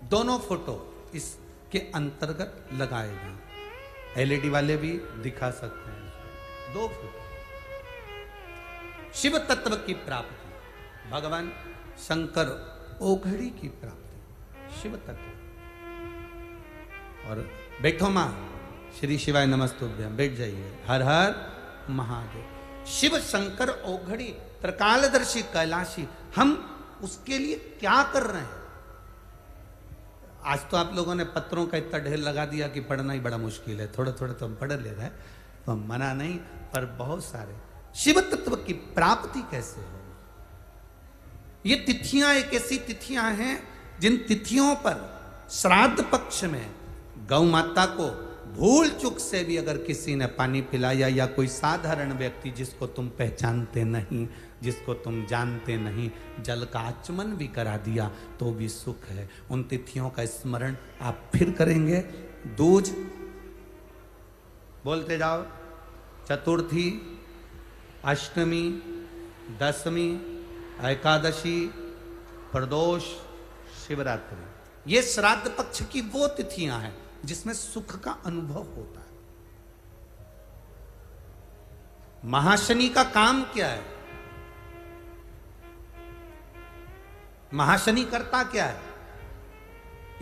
दोनों फोटो इसके अंतर्गत लगाए गए। एलईडी वाले भी दिखा सकते हैं। 2 फोटो। शिव तत्व की प्राप्ति, भगवान शंकर ओघड़ी की प्राप्ति, शिव तत्व। और बैठो मां, श्री शिवाय नमस्तुभ्यम, बैठ जाइए। हर हर महादेव। शिव शंकर ओघड़ी त्रिकालदर्शी कैलाशी, हम उसके लिए क्या कर रहे हैं। आज तो आप लोगों ने पत्रों का इतना ढेर लगा दिया कि पढ़ना ही बड़ा मुश्किल है। थोड़े थोड़े तो हम पढ़ ले रहे हैं, तो हम मना नहीं, पर बहुत सारे। शिव तत्व की प्राप्ति कैसे हो। ये तिथियां एक ऐसी तिथियां हैं जिन तिथियों पर श्राद्ध पक्ष में गौ माता को भूल चूक से भी अगर किसी ने पानी पिलाया, या कोई साधारण व्यक्ति जिसको तुम पहचानते नहीं, जिसको तुम जानते नहीं, जल का आचमन भी करा दिया तो भी सुख है। उन तिथियों का स्मरण आप फिर करेंगे। दूज बोलते जाओ, चतुर्थी, अष्टमी, दशमी, एकादशी, प्रदोष, शिवरात्रि, ये श्राद्ध पक्ष की वो तिथियां हैं जिसमें सुख का अनुभव होता है। महाशनि का काम क्या है। महाशनि करता क्या है।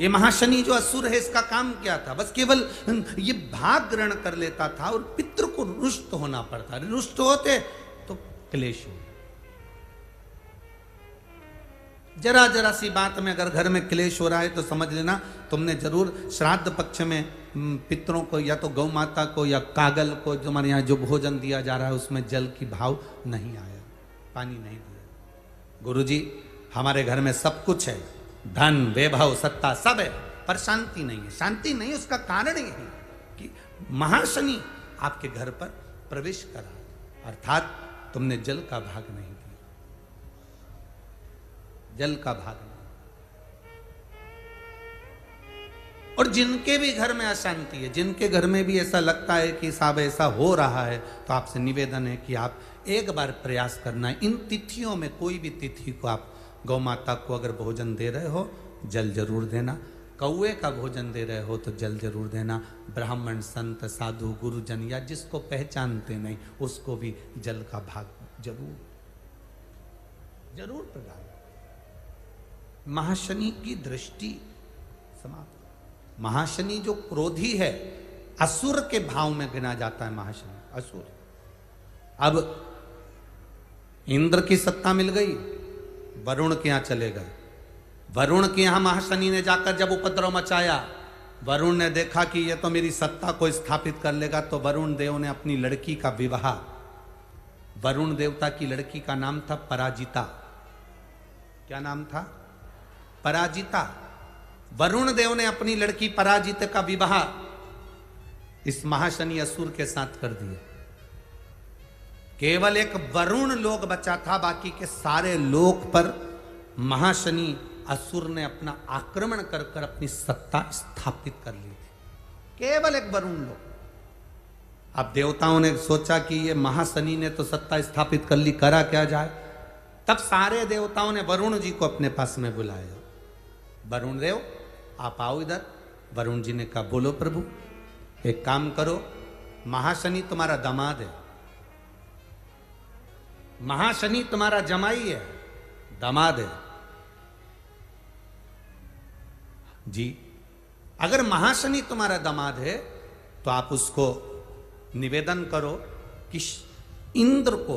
ये महाशनि जो असुर है, इसका काम क्या था। बस केवल ये भाग ग्रहण कर लेता था और पितृ को रुष्ट होना पड़ता। रुष्ट होते तो क्लेश हो। जरा जरा सी बात में अगर घर में क्लेश हो रहा है तो समझ लेना तुमने जरूर श्राद्ध पक्ष में पितरों को, या तो गौ माता को या कागल को, जो हमारे यहाँ जो भोजन दिया जा रहा है उसमें जल की भाव नहीं आया, पानी नहीं दिया। गुरुजी हमारे घर में सब कुछ है, धन वैभव सत्ता सब है, पर शांति नहीं है। शांति नहीं, उसका कारण ये है कि महाशनि आपके घर पर प्रवेश करा, अर्थात तुमने जल का भाग नहीं दिया। जल का भाग नहीं। और जिनके भी घर में अशांति है, जिनके घर में भी ऐसा लगता है कि साहब ऐसा हो रहा है, तो आपसे निवेदन है कि आप एक बार प्रयास करना है। इन तिथियों में कोई भी तिथि को आप गौ माता को अगर भोजन दे रहे हो, जल जरूर देना। कौए का भोजन दे रहे हो तो जल जरूर देना। ब्राह्मण, संत, साधु, गुरुजन या जिसको पहचानते नहीं, उसको भी जल का भाग जरूर जरूर प्रदान। महाशनि की दृष्टि समाप्त। महाशनि जो क्रोधी है, असुर के भाव में गिना जाता है महाशनि, असुर। अब इंद्र की सत्ता मिल गई, वरुण के यहां चले गए। वरुण के यहां महाशनि ने जाकर जब उपद्रव मचाया, वरुण ने देखा कि यह तो मेरी सत्ता को स्थापित कर लेगा, तो वरुण देव ने अपनी लड़की का विवाह, वरुण देवता की लड़की का नाम था पराजिता। क्या नाम था? पराजिता। वरुण देव ने अपनी लड़की पराजित का विवाह इस महाशनि असुर के साथ कर दिया। केवल एक वरुण लोक बचा था, बाकी के सारे लोक पर महाशनि असुर ने अपना आक्रमण कर कर अपनी सत्ता स्थापित कर ली थी। केवल एक वरुण लोक। अब देवताओं ने सोचा कि ये महाशनि ने तो सत्ता स्थापित कर ली, करा क्या जाए। तब सारे देवताओं ने वरुण जी को अपने पास में बुलाया। वरुण देव आप आओ इधर। वरुण जी ने कहा बोलो प्रभु, एक काम करो, महाशनि तुम्हारा दामाद है, महाशनि तुम्हारा जमाई है, दामाद है जी। अगर महाशनि तुम्हारा दामाद है तो आप उसको निवेदन करो कि इंद्र को,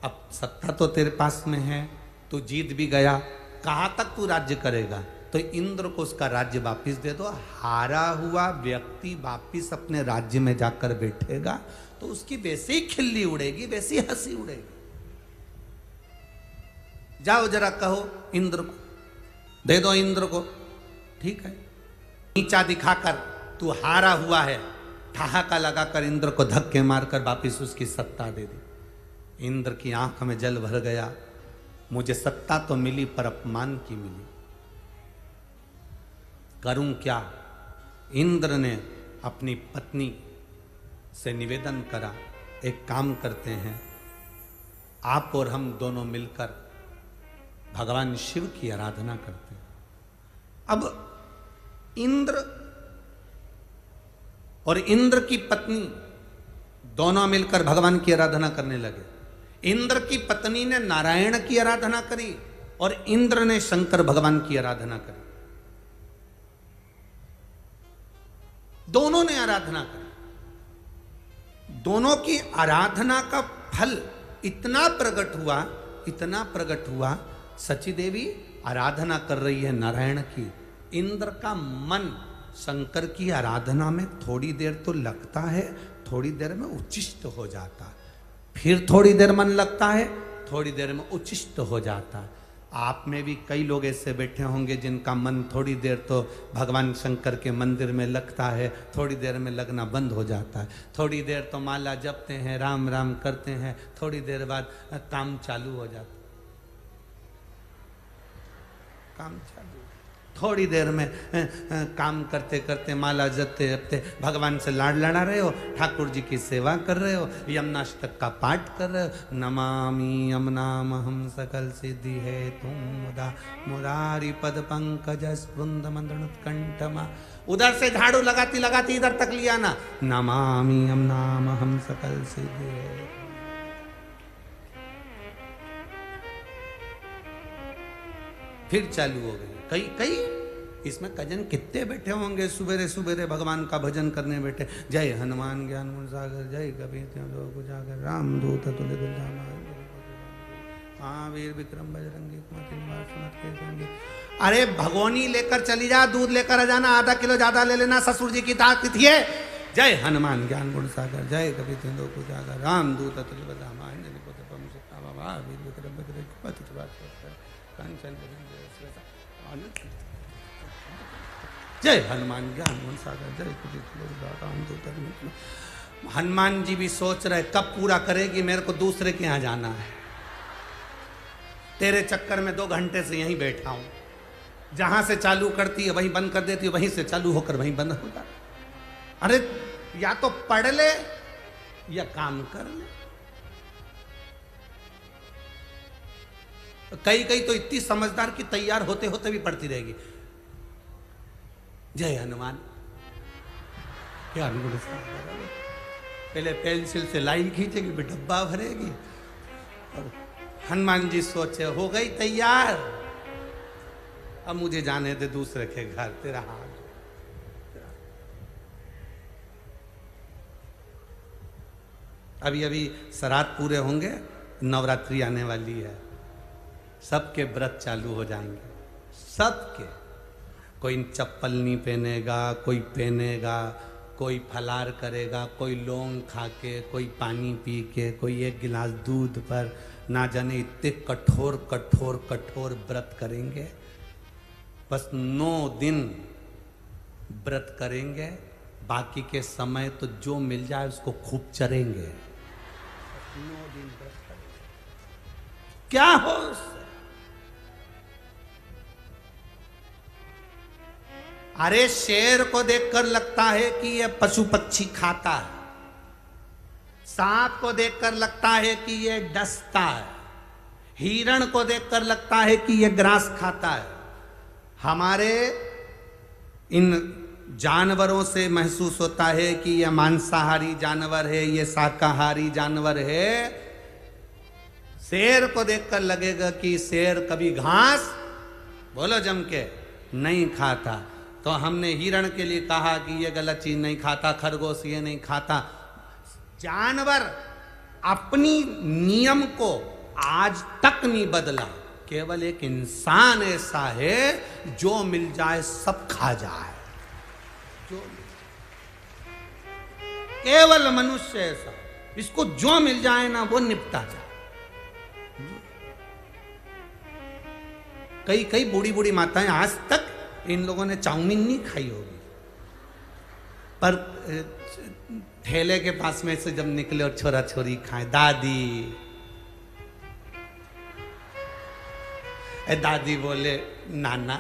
अब सत्ता तो तेरे पास में है, तू जीत भी गया, कहां तक तू राज्य करेगा, तो इंद्र को उसका राज्य वापिस दे दो। हारा हुआ व्यक्ति वापिस अपने राज्य में जाकर बैठेगा तो उसकी वैसे ही खिल्ली उड़ेगी, वैसी हंसी उड़ेगी। जाओ जरा कहो इंद्र को, दे दो इंद्र को, ठीक है। नीचा दिखाकर तू हारा हुआ है, ठहाका लगाकर इंद्र को धक्के मारकर वापिस उसकी सत्ता दे दी। इंद्र की आंख में जल भर गया, मुझे सत्ता तो मिली पर अपमान की मिली, करूं क्या। इंद्र ने अपनी पत्नी से निवेदन करा, एक काम करते हैं, आप और हम दोनों मिलकर भगवान शिव की आराधना करते हैं। अब इंद्र और इंद्र की पत्नी दोनों मिलकर भगवान की आराधना करने लगे। इंद्र की पत्नी ने नारायण की आराधना करी और इंद्र ने शंकर भगवान की आराधना करी। दोनों ने आराधना करी। दोनों की आराधना का फल इतना प्रकट हुआ, इतना प्रकट हुआ, सची देवी आराधना कर रही है नारायण की, इंद्र का मन शंकर की आराधना में थोड़ी देर तो लगता है, थोड़ी देर में उच्चिष्ट हो जाता, फिर थोड़ी देर मन लगता है, थोड़ी देर में उच्चिष्ट हो जाता। आप में भी कई लोग ऐसे बैठे होंगे जिनका मन थोड़ी देर तो भगवान शंकर के मंदिर में लगता है, थोड़ी देर में लगना बंद हो जाता है। थोड़ी देर तो माला जपते हैं, राम राम करते हैं, थोड़ी देर बाद काम चालू हो जाता, काम चालू। थोड़ी देर में काम करते करते माला जपते जपते भगवान से लाड़ लड़ा रहे हो, ठाकुर जी की सेवा कर रहे हो, यमुनाष्टक का पाठ कर रहे हो, नमामि यमुनामहं सकल सिद्धि है तुम मुदा मुरारी पद पंकज स्पृंद मंदनुत्कंठमा। उधर से झाड़ू लगाती लगाती इधर तक लिया ना, नमामि यमुनामहं सकल सिद्धि है। फिर चालू हो गई। कई कई इसमें कजन कितने बैठे होंगे सुबेरे सुबेरे भगवान का भजन करने बैठे। जय हनुमान ज्ञान गुण सागर, जय कबीर जागर, राम दूत तुल्य महावीर विक्रम बजरंगी कुमति निवार सुमति के संगी। अरे भगोनी लेकर चली जा, दूध लेकर आ जाना, आधा किलो ज्यादा ले लेना, ससुर जी की तिथि है। जय हनुमान ज्ञान गुण सागर, जय कबीर जागर, राम दूत तुल्य महावीर विक्रम बजरंगी कुमति निवार कंचन जय हनुमान ज्ञान गुण सागर, जय कबीर। हनुमान जी भी सोच रहे कब पूरा करेगी, मेरे को दूसरे के यहाँ जाना है, तेरे चक्कर में 2 घंटे से यहीं बैठा हूं। जहां से चालू करती है वहीं बंद कर देती है, वहीं से चालू होकर वहीं बंद हो जाता। अरे या तो पढ़ ले या काम कर ले। कई कई तो इतनी समझदार कि तैयार होते होते भी पढ़ती रहेगी। जय हनुमान क्या पहले पेंसिल से लाइन खींचेगी, फिर डब्बा भरेगी। और हनुमान जी सोचे हो गई तैयार, अब मुझे जाने दे दूसरे के घर, तेरा हाथ। अभी अभी श्राद्ध पूरे होंगे, नवरात्रि आने वाली है, सबके व्रत चालू हो जाएंगे, सबके। कोई चप्पल नहीं पहनेगा, कोई पहनेगा, कोई फलार करेगा, कोई लौंग खा के, कोई पानी पी के, कोई 1 गिलास दूध पर, ना जाने इतने कठोर कठोर कठोर व्रत करेंगे। बस 9 दिन व्रत करेंगे, बाकी के समय तो जो मिल जाए उसको खूब चरेंगे। 9 दिन व्रत करेंगे, क्या हो उससे? अरे शेर को देखकर लगता है कि यह पशु पक्षी खाता है, सांप को देखकर लगता है कि ये डसता है, हिरण को देखकर लगता है कि ये ग्रास खाता है। हमारे इन जानवरों से महसूस होता है कि यह मांसाहारी जानवर है, ये शाकाहारी जानवर है। शेर को देखकर लगेगा कि शेर कभी घास, बोलो जम के, नहीं खाता। तो हमने हिरण के लिए कहा कि ये गलत चीज नहीं खाता, खरगोश ये नहीं खाता। जानवर अपनी नियम को आज तक नहीं बदला। केवल एक इंसान ऐसा है जो मिल जाए सब खा जाए, जो केवल मनुष्य ऐसा, इसको जो मिल जाए ना वो निपटा जाए। कई कई बूढ़ी बूढ़ी माताएं आज तक इन लोगों ने चाउमीन नहीं खाई होगी, पर ठेले के पास में से जब निकले और छोरा छोरी खाए, दादी दादी बोले नाना,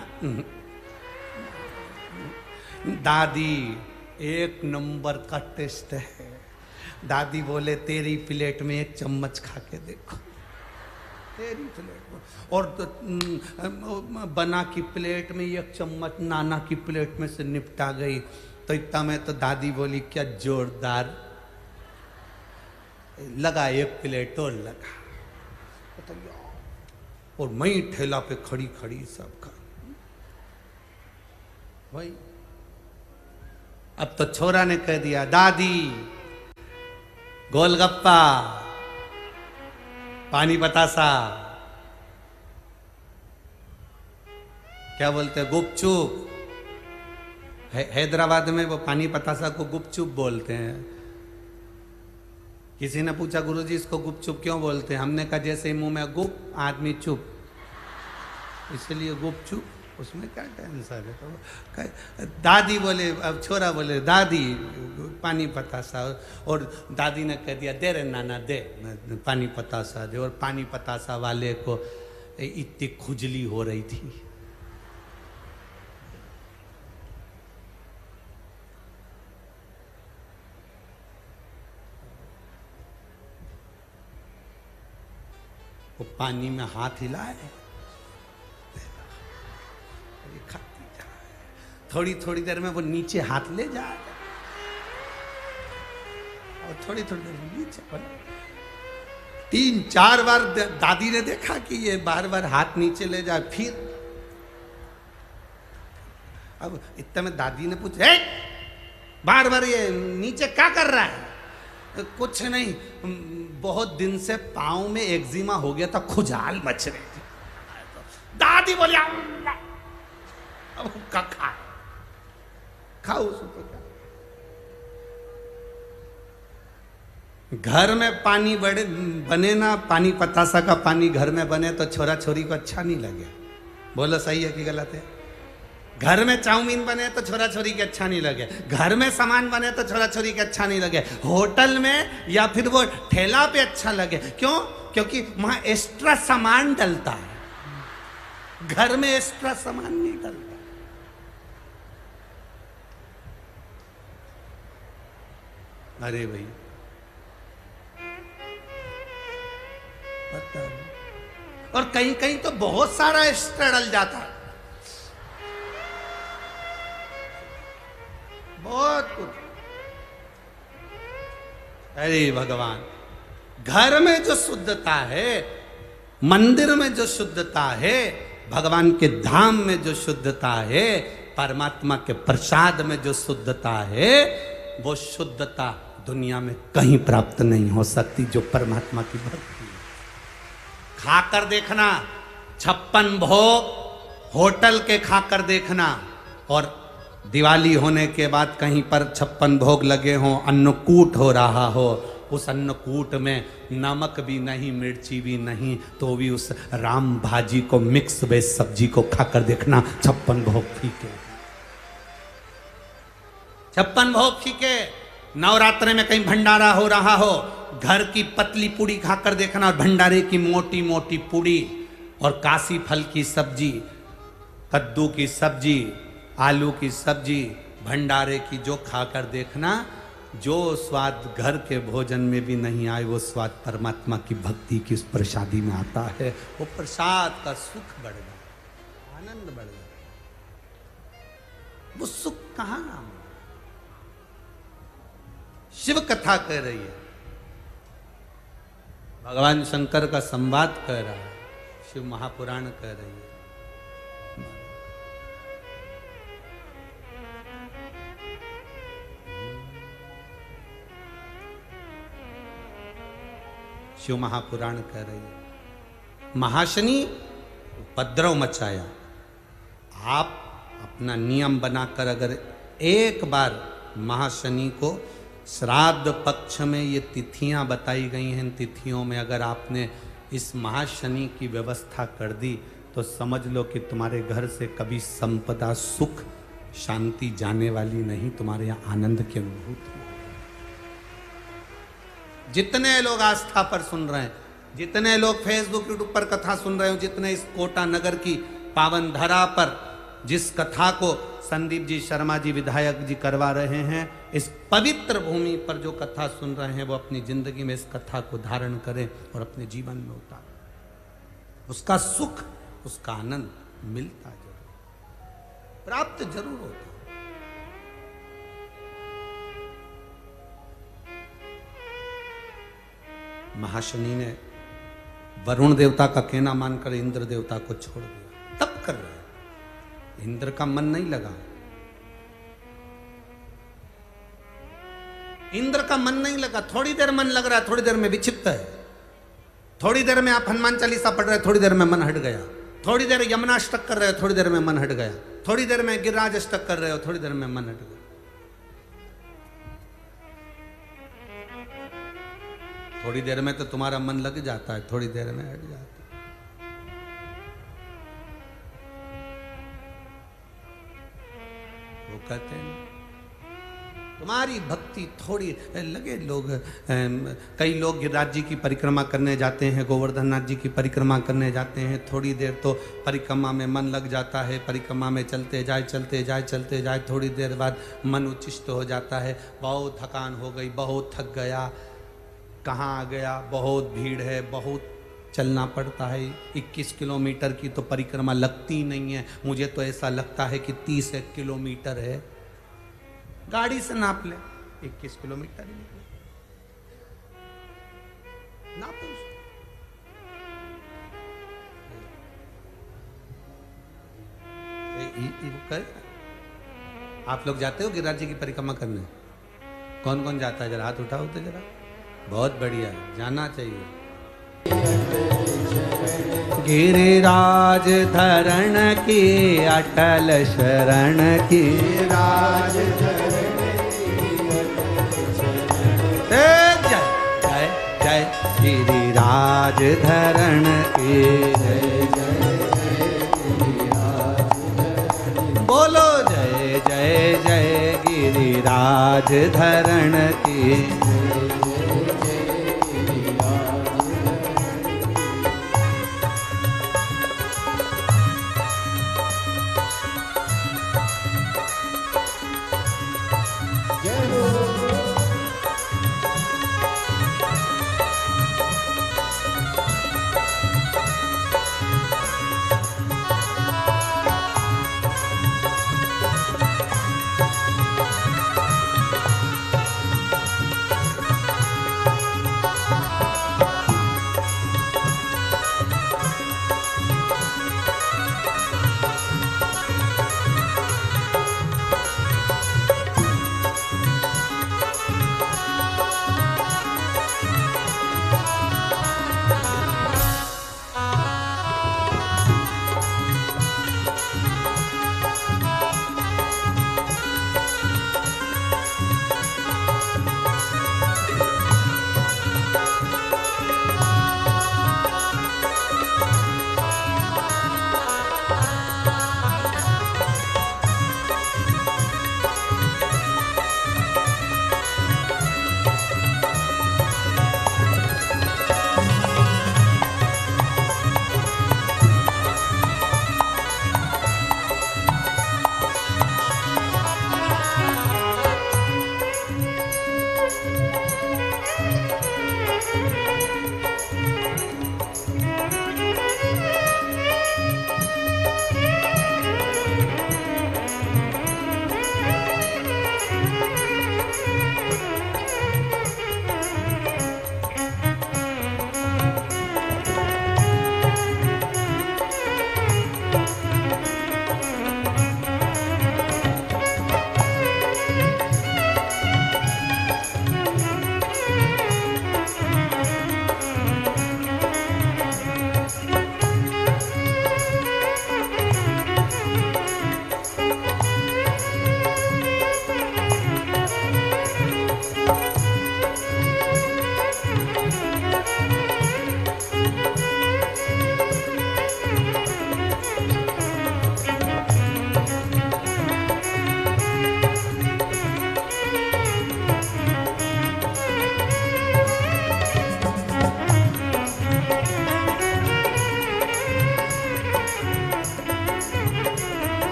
दादी एक नंबर का टेस्ट है। दादी बोले तेरी प्लेट में एक चम्मच खा के देखो, तेरी प्लेट में, और तो बना की प्लेट में एक चम्मच नाना की प्लेट में से निपटा गई। तो इतना में तो दादी बोली क्या जोरदार लगा, एक प्लेट और लगा। और मैं ठेला पे खड़ी खड़ी सब खा भाई। अब तो छोरा ने कह दिया दादी गोलगप्पा, पानी बतासा, क्या बोलते हैं, गुपचुप। हैदराबाद में वो पानी पतासा को गुपचुप बोलते हैं। किसी ने पूछा गुरुजी इसको गुपचुप क्यों बोलते हैं? हमने कहा जैसे मुंह में गुप आदमी चुप, इसलिए गुपचुप, उसमें क्या टेंशन है। तो दादी बोले, अब छोरा बोले दादी पानी पतासा, और दादी ने कह दिया दे रे नाना दे पानी पतासा दे। और पानी पतासा वाले को इतनी खुजली हो रही थी। वो पानी में हाथ हिलाए, खाती जाए, थोड़ी थोड़ी देर में वो नीचे हाथ ले जाए, और थोड़ी थोड़ी देर में नीचे। 3-4 बार दादी ने देखा कि ये बार बार हाथ नीचे ले जाए। फिर अब इतना में दादी ने पूछा बार बार ये नीचे क्या कर रहा है? कुछ नहीं, बहुत दिन से पांव में एक्जिमा हो गया था, खुजाल मच रही थी। दादी बोली अब का खाओ उसको क्या। घर में पानी बने ना, पानी पतासा का पानी घर में बने तो छोरा छोरी को अच्छा नहीं लगे। बोलो सही है कि गलत है? घर में चाउमीन बने तो छोरा छोरी के अच्छा नहीं लगे, घर में सामान बने तो छोरा छोरी के अच्छा नहीं लगे, होटल में या फिर वो ठेला पे अच्छा लगे। क्यों? क्योंकि वहां एक्स्ट्रा सामान डलता है, घर में एक्स्ट्रा सामान नहीं डलता। अरे भाई पता नहीं। और कहीं कहीं तो बहुत सारा एक्स्ट्रा डल जाता है, बहुत कुछ। अरे भगवान, घर में जो शुद्धता है, मंदिर में जो शुद्धता है, भगवान के धाम में जो शुद्धता है, परमात्मा के प्रसाद में जो शुद्धता है, वो शुद्धता दुनिया में कहीं प्राप्त नहीं हो सकती जो परमात्मा की भक्ति है। खाकर देखना, 56 भोग होटल के खाकर देखना, और दिवाली होने के बाद कहीं पर 56 भोग लगे हों, अन्नकूट हो रहा हो, उस अन्नकूट में नमक भी नहीं, मिर्ची भी नहीं, तो भी उस राम भाजी को, मिक्स वेज सब्जी को खाकर देखना, 56 भोग फीके, 56 भोग फीके। नवरात्रे में कहीं भंडारा हो रहा हो, घर की पतली पूड़ी खाकर देखना, और भंडारे की मोटी मोटी पूड़ी, और काशी फल की सब्जी, कद्दू की सब्जी, आलू की सब्जी, भंडारे की जो खाकर देखना, जो स्वाद घर के भोजन में भी नहीं आए, वो स्वाद परमात्मा की भक्ति की उस प्रसादी में आता है। वो प्रसाद का सुख बढ़ गया, आनंद बढ़ गया। वो सुख कहां नाम, शिव कथा कह रही है, भगवान शंकर का संवाद कह रहा है, शिव महापुराण कह रही है। शिव महापुराण कह रही है, महाशनि उपद्रव मचाया। आप अपना नियम बनाकर अगर एक बार महाशनि को, श्राद्ध पक्ष में ये तिथियां बताई गई हैं, तिथियों में अगर आपने इस महाशनि की व्यवस्था कर दी तो समझ लो कि तुम्हारे घर से कभी संपदा, सुख, शांति जाने वाली नहीं, तुम्हारे यहाँ आनंद की अनुभूति। जितने लोग आस्था पर सुन रहे हैं, जितने लोग फेसबुक यूट्यूब पर कथा सुन रहे हो, जितने इस कोटा नगर की पावन धरा पर जिस कथा को संदीप जी शर्मा जी विधायक जी करवा रहे हैं, इस पवित्र भूमि पर जो कथा सुन रहे हैं, वो अपनी जिंदगी में इस कथा को धारण करें और अपने जीवन में उतारें। उसका सुख, उसका आनंद मिलता जरूर, प्राप्त जरूर होता। महाशनि ने वरुण देवता का कहना मानकर इंद्र देवता को छोड़ दिया। तप कर रहे हैं, इंद्र का मन नहीं लगा, इंद्र का मन नहीं लगा। थोड़ी देर मन लग रहा है, थोड़ी देर में विक्षिप्त है। थोड़ी देर में आप हनुमान चालीसा पढ़ रहे, थोड़ी देर में मन हट गया। थोड़ी देर यमुनाष्टक कर रहे हो, थोड़ी देर में मन हट गया। थोड़ी देर में गिरिराज अष्टक कर रहे हो, थोड़ी देर में मन हट गया। थोड़ी देर में तो तुम्हारा मन लग जाता है, थोड़ी देर में हट जाता है। वो कहते हैं तुम्हारी भक्ति थोड़ी लगे। लोग, कई लोग गिरिराज जी की परिक्रमा करने जाते हैं, गोवर्धन नाथ जी की परिक्रमा करने जाते हैं, थोड़ी देर तो परिक्रमा में मन लग जाता है, परिक्रमा में चलते जाए चलते जाए चलते जाए, थोड़ी देर बाद मन उच्चिष्ट हो जाता है, बहुत थकान हो गई, बहुत थक गया, कहाँ आ गया, बहुत भीड़ है, बहुत चलना पड़ता है। 21 किलोमीटर की तो परिक्रमा लगती नहीं है, मुझे तो ऐसा लगता है कि 30 किलोमीटर है। गाड़ी से नाप ले, 21 किलोमीटर ही नापो। आप लोग जाते हो गिरिराज जी की परिक्रमा करने? कौन कौन जाता है? जरा हाथ उठाओ तो जरा। बहुत बढ़िया, जाना चाहिए। गिरिराज धरण की अटल शरण की, राज जय जय जय गिरिराज धरण की, जय जय बोलो जय जय जय गिरिराज धरण की।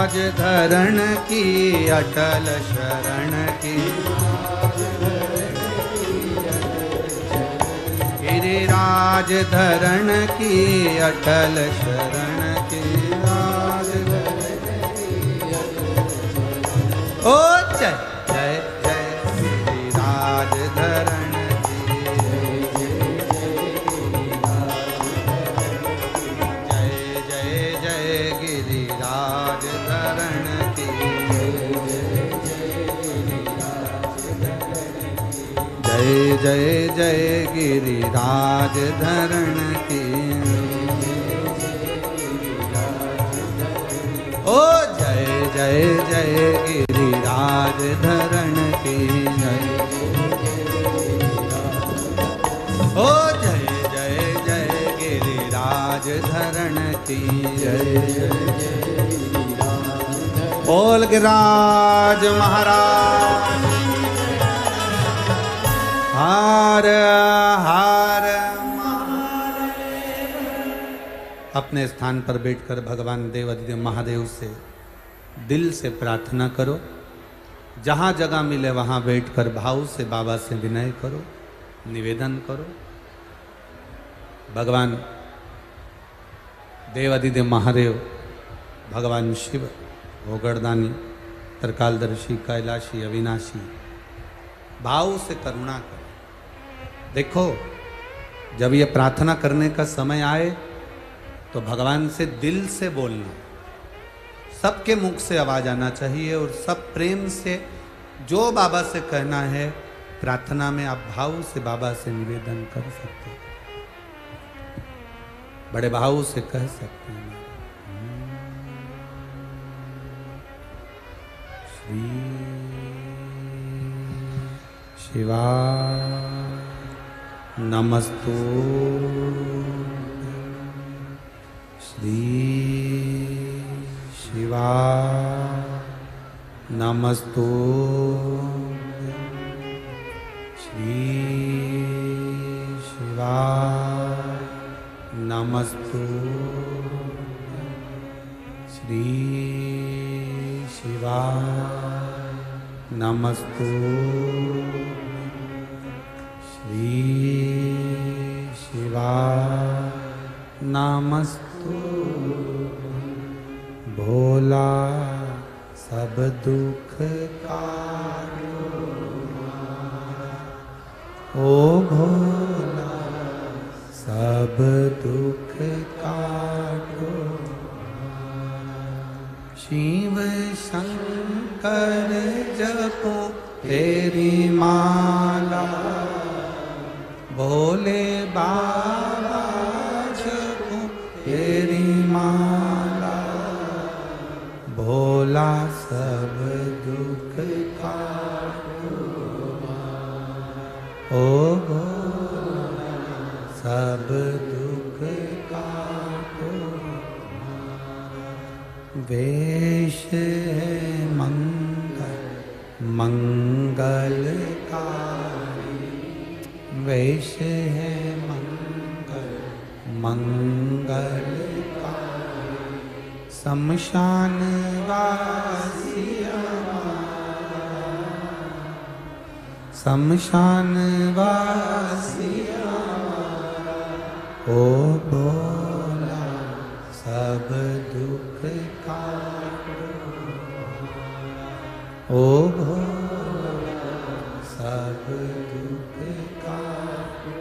गिरिराज धरण की अटल शरण की, गिरिराज धरण की अटल शरण की, ओ जय जय जय गिरिराज धरण की, जय जय जय गिरिराज धरण की, जय जय जय गिरिराज धरण की, ओ जय जय जय गिरिराज धरण की, जय ओ जय जय जय गिरिराज धरण की, जय बोल गिरिराज महाराज हर हर अपने स्थान पर बैठकर भगवान देवाधिदेव महादेव से दिल से प्रार्थना करो। जहाँ जगह मिले वहाँ बैठकर भाव से बाबा से विनय करो, निवेदन करो। भगवान देवाधिदेव महादेव, भगवान शिव, भोगड़दानी, त्रिकालदर्शी, कैलाशी, अविनाशी, भाव से करुणा करो। देखो, जब ये प्रार्थना करने का समय आए तो भगवान से दिल से बोलना, सबके मुख से आवाज आना चाहिए और सब प्रेम से जो बाबा से कहना है प्रार्थना में आप भाव से बाबा से निवेदन कर सकते हैं, बड़े भाव से कह सकते हैं। श्री शिवाय नमस्तु, श्री शिवाय नमस्तु, श्री शिवाय नमस्तु, श्री शिवाय नमस्तु, श्री शिवाय नमस्तु। भोला सब दुख काटो, ओ भोला सब दुख काटो, शिव शंकर जपो तेरी माला, भोले बाबा जपो तेरी माला, भोला सब दुख काटो, ओ भोला सब दुख काटो। वेश है मंगल मंगलकारी, वेश है मंगल मंगलकारी, शमशान वासी हमारा, शमशान वासी हमारा, ओ भोला सब दुख काटो, ओ भोला सब दुख काटो।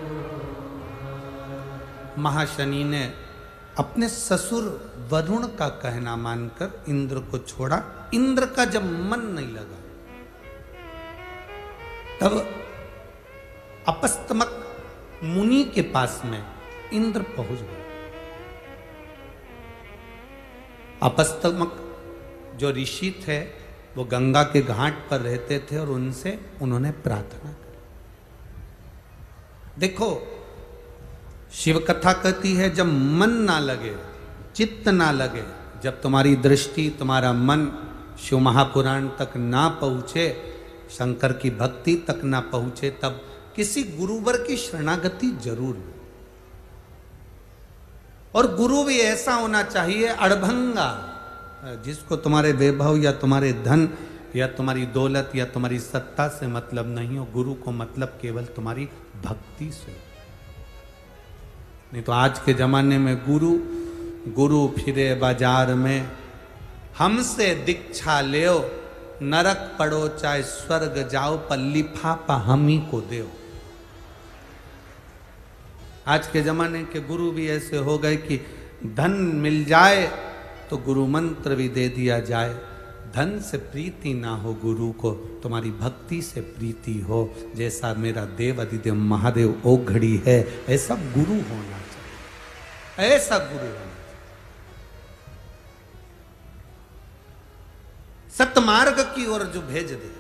महाशनि ने अपने ससुर वरुण का कहना मानकर इंद्र को छोड़ा। इंद्र का जब मन नहीं लगा तब अपस्तमक मुनि के पास में इंद्र पहुंच गए। अपस्तमक जो ऋषि थे वो गंगा के घाट पर रहते थे और उनसे उन्होंने प्रार्थना की। देखो, शिव कथा कहती है जब मन ना लगे, चित्त ना लगे, जब तुम्हारी दृष्टि, तुम्हारा मन शिव महापुराण तक ना पहुंचे, शंकर की भक्ति तक ना पहुंचे, तब किसी गुरुवर की शरणागति जरूर। और गुरु भी ऐसा होना चाहिए अड़भंगा, जिसको तुम्हारे वैभव या तुम्हारे धन या तुम्हारी दौलत या तुम्हारी सत्ता से मतलब नहीं हो, गुरु को मतलब केवल तुम्हारी भक्ति से। नहीं तो आज के जमाने में गुरु फिरे बाजार में, हमसे दीक्षा लेओ, नरक पड़ो चाहे स्वर्ग जाओ, पर लिफाफा हम ही को देओ। आज के जमाने के गुरु भी ऐसे हो गए कि धन मिल जाए तो गुरु मंत्र भी दे दिया जाए। धन से प्रीति ना हो गुरु को, तुम्हारी भक्ति से प्रीति हो। जैसा मेरा देव अधिदेव महादेव ओ घड़ी है, ऐसा गुरु होना चाहिए, ऐसा गुरु होना चाहिए। सतमार्ग की ओर जो भेज दे,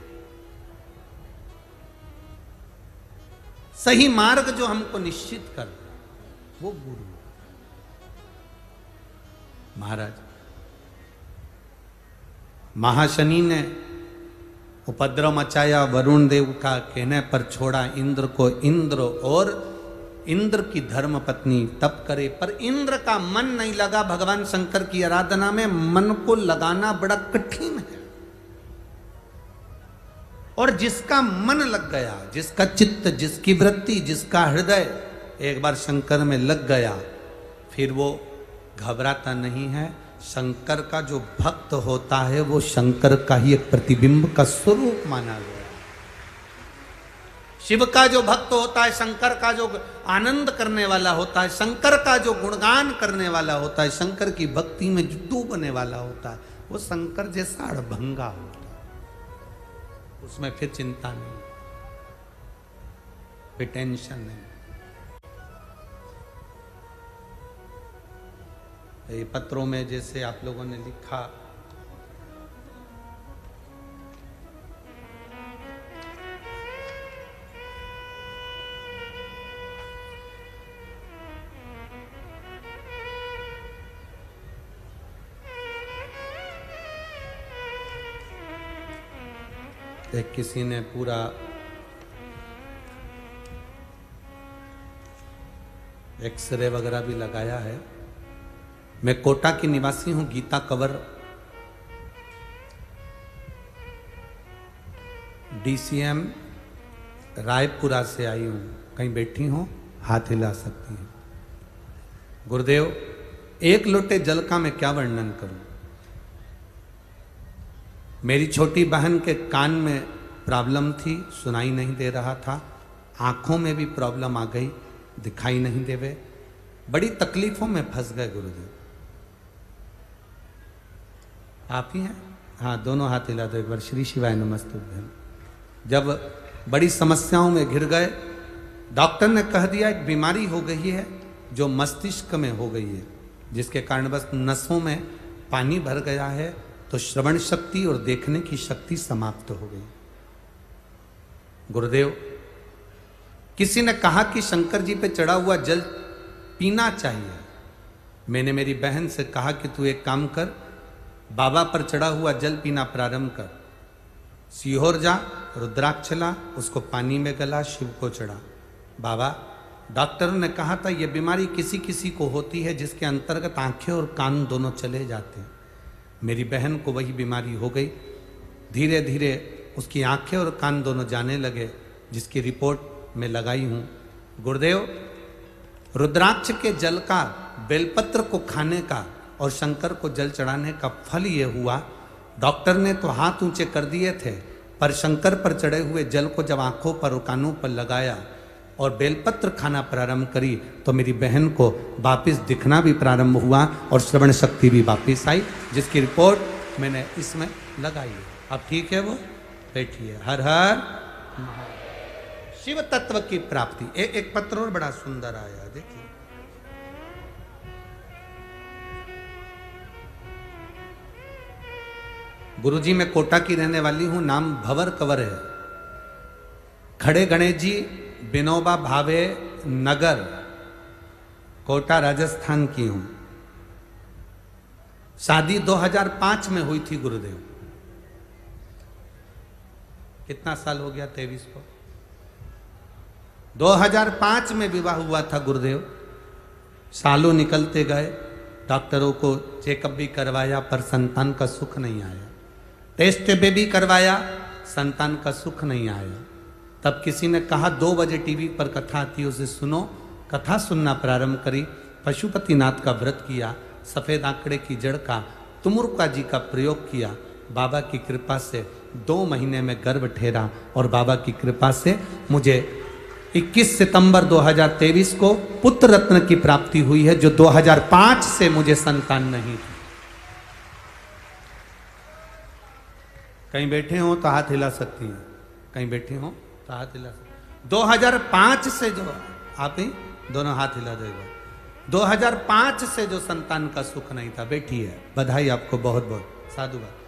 सही मार्ग जो हमको निश्चित कर, वो गुरु। महाराज महाशनि ने उपद्रव मचाया, वरुण देव का कहने पर छोड़ा इंद्र को इंद्र, और इंद्र की धर्म पत्नी तप करे, पर इंद्र का मन नहीं लगा भगवान शंकर की आराधना में। मन को लगाना बड़ा कठिन है, और जिसका मन लग गया, जिसका चित्त, जिसकी वृत्ति, जिसका हृदय एक बार शंकर में लग गया, फिर वो घबराता नहीं है। शंकर का जो भक्त होता है वो शंकर का ही एक प्रतिबिंब का स्वरूप माना गया। शिव का जो भक्त होता है, शंकर का जो आनंद करने वाला होता है, शंकर का जो गुणगान करने वाला होता है, शंकर की भक्ति में जो डूबने वाला होता है, वो शंकर जैसा अड़भंगा होता है। उसमें फिर चिंता नहीं, फिर टेंशन नहीं। ये पत्रों में जैसे आप लोगों ने लिखा, एक किसी ने पूरा एक्सरे वगैरह भी लगाया है। मैं कोटा की निवासी हूं, गीता कवर DCM रायपुरा से आई हूं। कहीं बैठी हो, हाथ हिला सकती हैं। गुरुदेव, एक लोटे जल का मैं क्या वर्णन करूं। मेरी छोटी बहन के कान में प्रॉब्लम थी, सुनाई नहीं दे रहा था। आंखों में भी प्रॉब्लम आ गई, दिखाई नहीं देवे। बड़ी तकलीफों में फंस गए गुरुदेव। आप ही हैं? हाँ, दोनों हाथ हिला दो एक बार। श्री शिवाय नमस्तुभ्यं। जब बड़ी समस्याओं में घिर गए, डॉक्टर ने कह दिया एक बीमारी हो गई है जो मस्तिष्क में हो गई है, जिसके कारण बस नसों में पानी भर गया है, तो श्रवण शक्ति और देखने की शक्ति समाप्त हो गई। गुरुदेव, किसी ने कहा कि शंकर जी पे चढ़ा हुआ जल पीना चाहिए। मैंने मेरी बहन से कहा कि तू एक काम कर, बाबा पर चढ़ा हुआ जल पीना प्रारंभ कर। सीहोर जा, रुद्राक्ष ला, उसको पानी में गला, शिव को चढ़ा। बाबा, डॉक्टर ने कहा था यह बीमारी किसी किसी को होती है जिसके अंतर्गत आंखें और कान दोनों चले जाते हैं। मेरी बहन को वही बीमारी हो गई। धीरे धीरे उसकी आंखें और कान दोनों जाने लगे, जिसकी रिपोर्ट मैं लगाई हूँ। गुरुदेव, रुद्राक्ष के जल का, बेलपत्र को खाने का और शंकर को जल चढ़ाने का फल ये हुआ, डॉक्टर ने तो हाथ ऊंचे कर दिए थे, पर शंकर पर चढ़े हुए जल को जब आंखों पर और कानों पर लगाया और बेलपत्र खाना प्रारंभ करी, तो मेरी बहन को वापिस दिखना भी प्रारंभ हुआ और श्रवण शक्ति भी वापिस आई, जिसकी रिपोर्ट मैंने इसमें लगाई है। अब ठीक है, वो बैठिए। हर हर शिव तत्व की प्राप्ति। एक पत्र और बड़ा सुंदर आया, देखिए। गुरुजी, मैं कोटा की रहने वाली हूं, नाम भंवर कंवर है। खड़े गणेश जी, विनोबा भावे नगर, कोटा राजस्थान की हूं। शादी 2005 में हुई थी गुरुदेव। कितना साल हो गया? 23 को। 2005 में विवाह हुआ था गुरुदेव। सालों निकलते गए, डॉक्टरों को चेकअप भी करवाया पर संतान का सुख नहीं आया, टेस्ट भी करवाया, संतान का सुख नहीं आया। तब किसी ने कहा 2 बजे टीवी पर कथा आती है, उसे सुनो। कथा सुनना प्रारंभ करी, पशुपतिनाथ का व्रत किया, सफेद आंकड़े की जड़ का तुमुर्का जी का प्रयोग किया। बाबा की कृपा से 2 महीने में गर्भ ठहरा और बाबा की कृपा से मुझे 21 सितंबर 2023 को पुत्र रत्न की प्राप्ति हुई है, जो 2005 से मुझे संतान नहीं थी। कहीं बैठे हो तो हाथ हिला सकती हैं, कहीं बैठे हो तो हाथ हिला सकती। 2005 से जो आप ही दोनों हाथ हिला दो एक बार। 2005 से जो संतान का सुख नहीं था, बेटी है, बधाई आपको बहुत बहुत, साधुवाद।